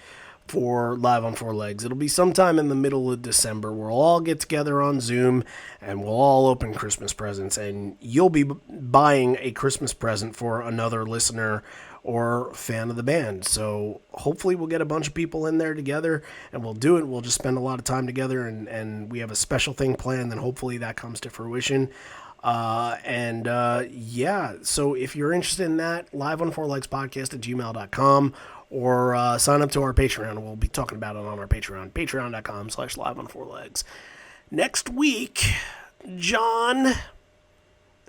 for Live on Four Legs. It'll be sometime in the middle of December. We'll all get together on Zoom and we'll all open Christmas presents, and you'll be buying a Christmas present for another listener or fan of the band. So hopefully we'll get a bunch of people in there together and we'll do it. We'll just spend a lot of time together, and we have a special thing planned, and hopefully that comes to fruition. Yeah, so if you're interested in that, live on Four Legs podcast at gmail.com, or sign up to our Patreon. We'll be talking about it on our Patreon, patreon.com/live on Four Legs. Next week, John,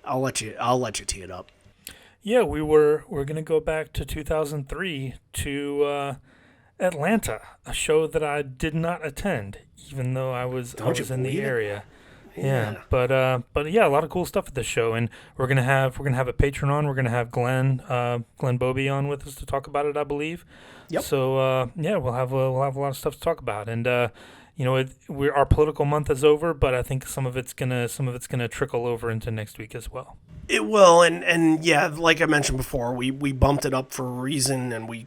I'll let you tee it up.
Yeah, we're gonna go back to 2003 to Atlanta, a show that I did not attend, even though I was in the area. Yeah, but yeah, a lot of cool stuff at this show, and we're gonna have a patron on. We're gonna have Glenn Bobie on with us to talk about it, I believe.
Yep.
So yeah, we'll have a lot of stuff to talk about, and our political month is over, but I think some of it's gonna trickle over into next week as well.
It will, and yeah, like I mentioned before, we bumped it up for a reason, and we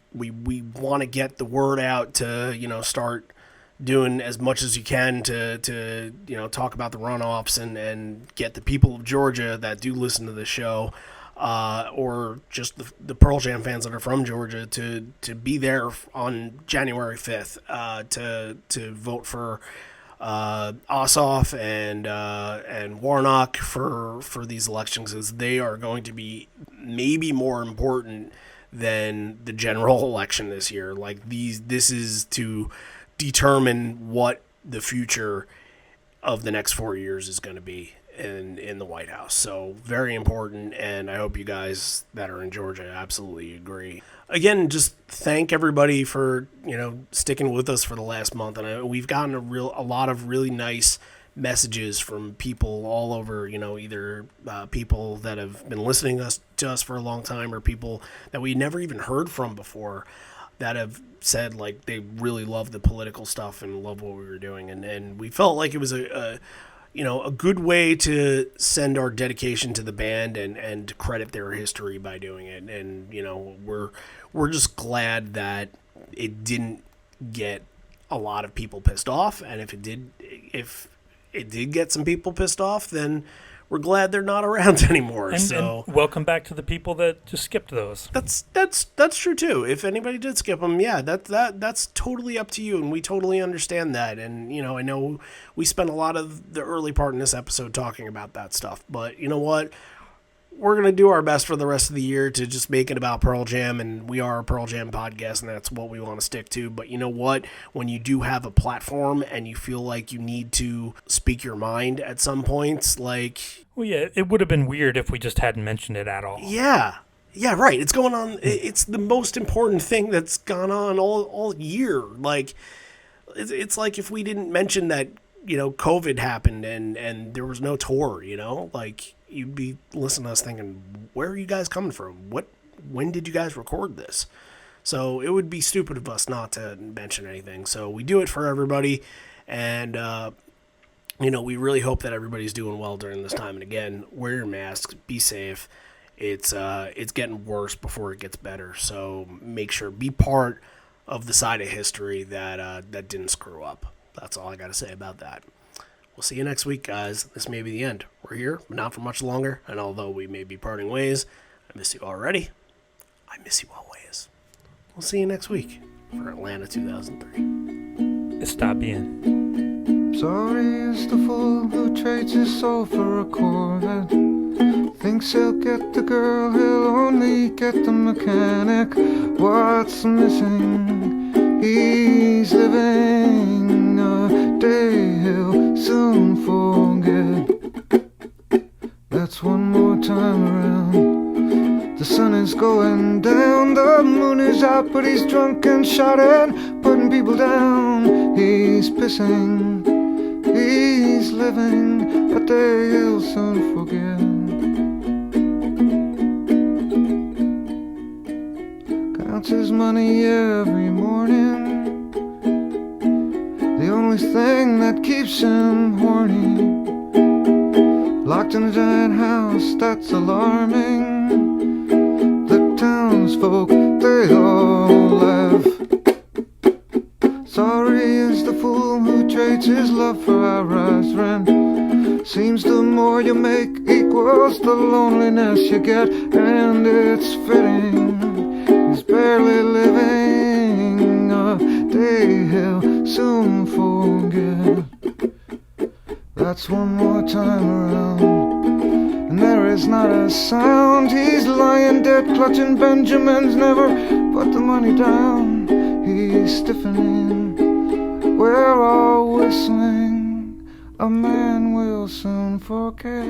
want to get the word out to start doing as much as you can to talk about the runoffs and get the people of Georgia that do listen to the show, or just the Pearl Jam fans that are from Georgia to be there on January 5th to vote for Ossoff and Warnock for these elections, as they are going to be maybe more important than the general election this year. This is to determine what the future of the next 4 years is going to be. in the White House. So very important, and I hope you guys that are in Georgia absolutely agree. Again, just thank everybody for sticking with us for the last month, and we've gotten a lot of really nice messages from people all over, either people that have been listening to us for a long time, or people that we never even heard from before that have said like they really love the political stuff and love what we were doing, and we felt like it was a good way to send our dedication to the band and credit their history by doing it. And we're just glad that it didn't get a lot of people pissed off, and if it did get some people pissed off, then we're glad they're not around anymore.
And welcome back to the people that just skipped those.
That's true too. If anybody did skip them, yeah, that's totally up to you, and we totally understand that. And I know we spent a lot of the early part in this episode talking about that stuff, but you know what? We're going to do our best for the rest of the year to just make it about Pearl Jam, and we are a Pearl Jam podcast, and that's what we want to stick to. But you know what? When you do have a platform and you feel like you need to speak your mind at some points, like...
Well, yeah, it would have been weird if we just hadn't mentioned it at all.
Yeah, right. It's going on. It's the most important thing that's gone on all year. Like, it's like if we didn't mention that, COVID happened and there was no tour, like... You'd be listening to us thinking, where are you guys coming from? When did you guys record this? So it would be stupid of us not to mention anything. So we do it for everybody. And, we really hope that everybody's doing well during this time. And again, wear your masks, be safe. It's getting worse before it gets better. So make sure, be part of the side of history that didn't screw up. That's all I got to say about that. We'll see you next week, guys. This may be the end. We're here, but not for much longer. And although we may be parting ways, I miss you already. I miss you always. We'll see you next week for Atlanta 2003.
Está bien.
Sorry is the fool who trades his soul for a Corvette. Thinks he'll get the girl, he'll only get the mechanic. What's missing? He's living a day he'll soon forget. That's one more time around. The sun is going down, the moon is out, but he's drunk and shouting, putting people down. He's pissing, he's living a day he'll soon forget. Counts his money every morning, the only thing that keeps him horny. Locked in a giant house that's alarming. The townsfolk, they all laugh. Sorry is the fool who trades his love for high-rise rent. Seems the more you make equals the loneliness you get. And it's fitting, he's barely living a day he'll soon forget. That's one more time around, and there is not a sound. He's lying dead, clutching Benjamins, never put the money down. He's stiffening, we're all whistling, a man will soon forget.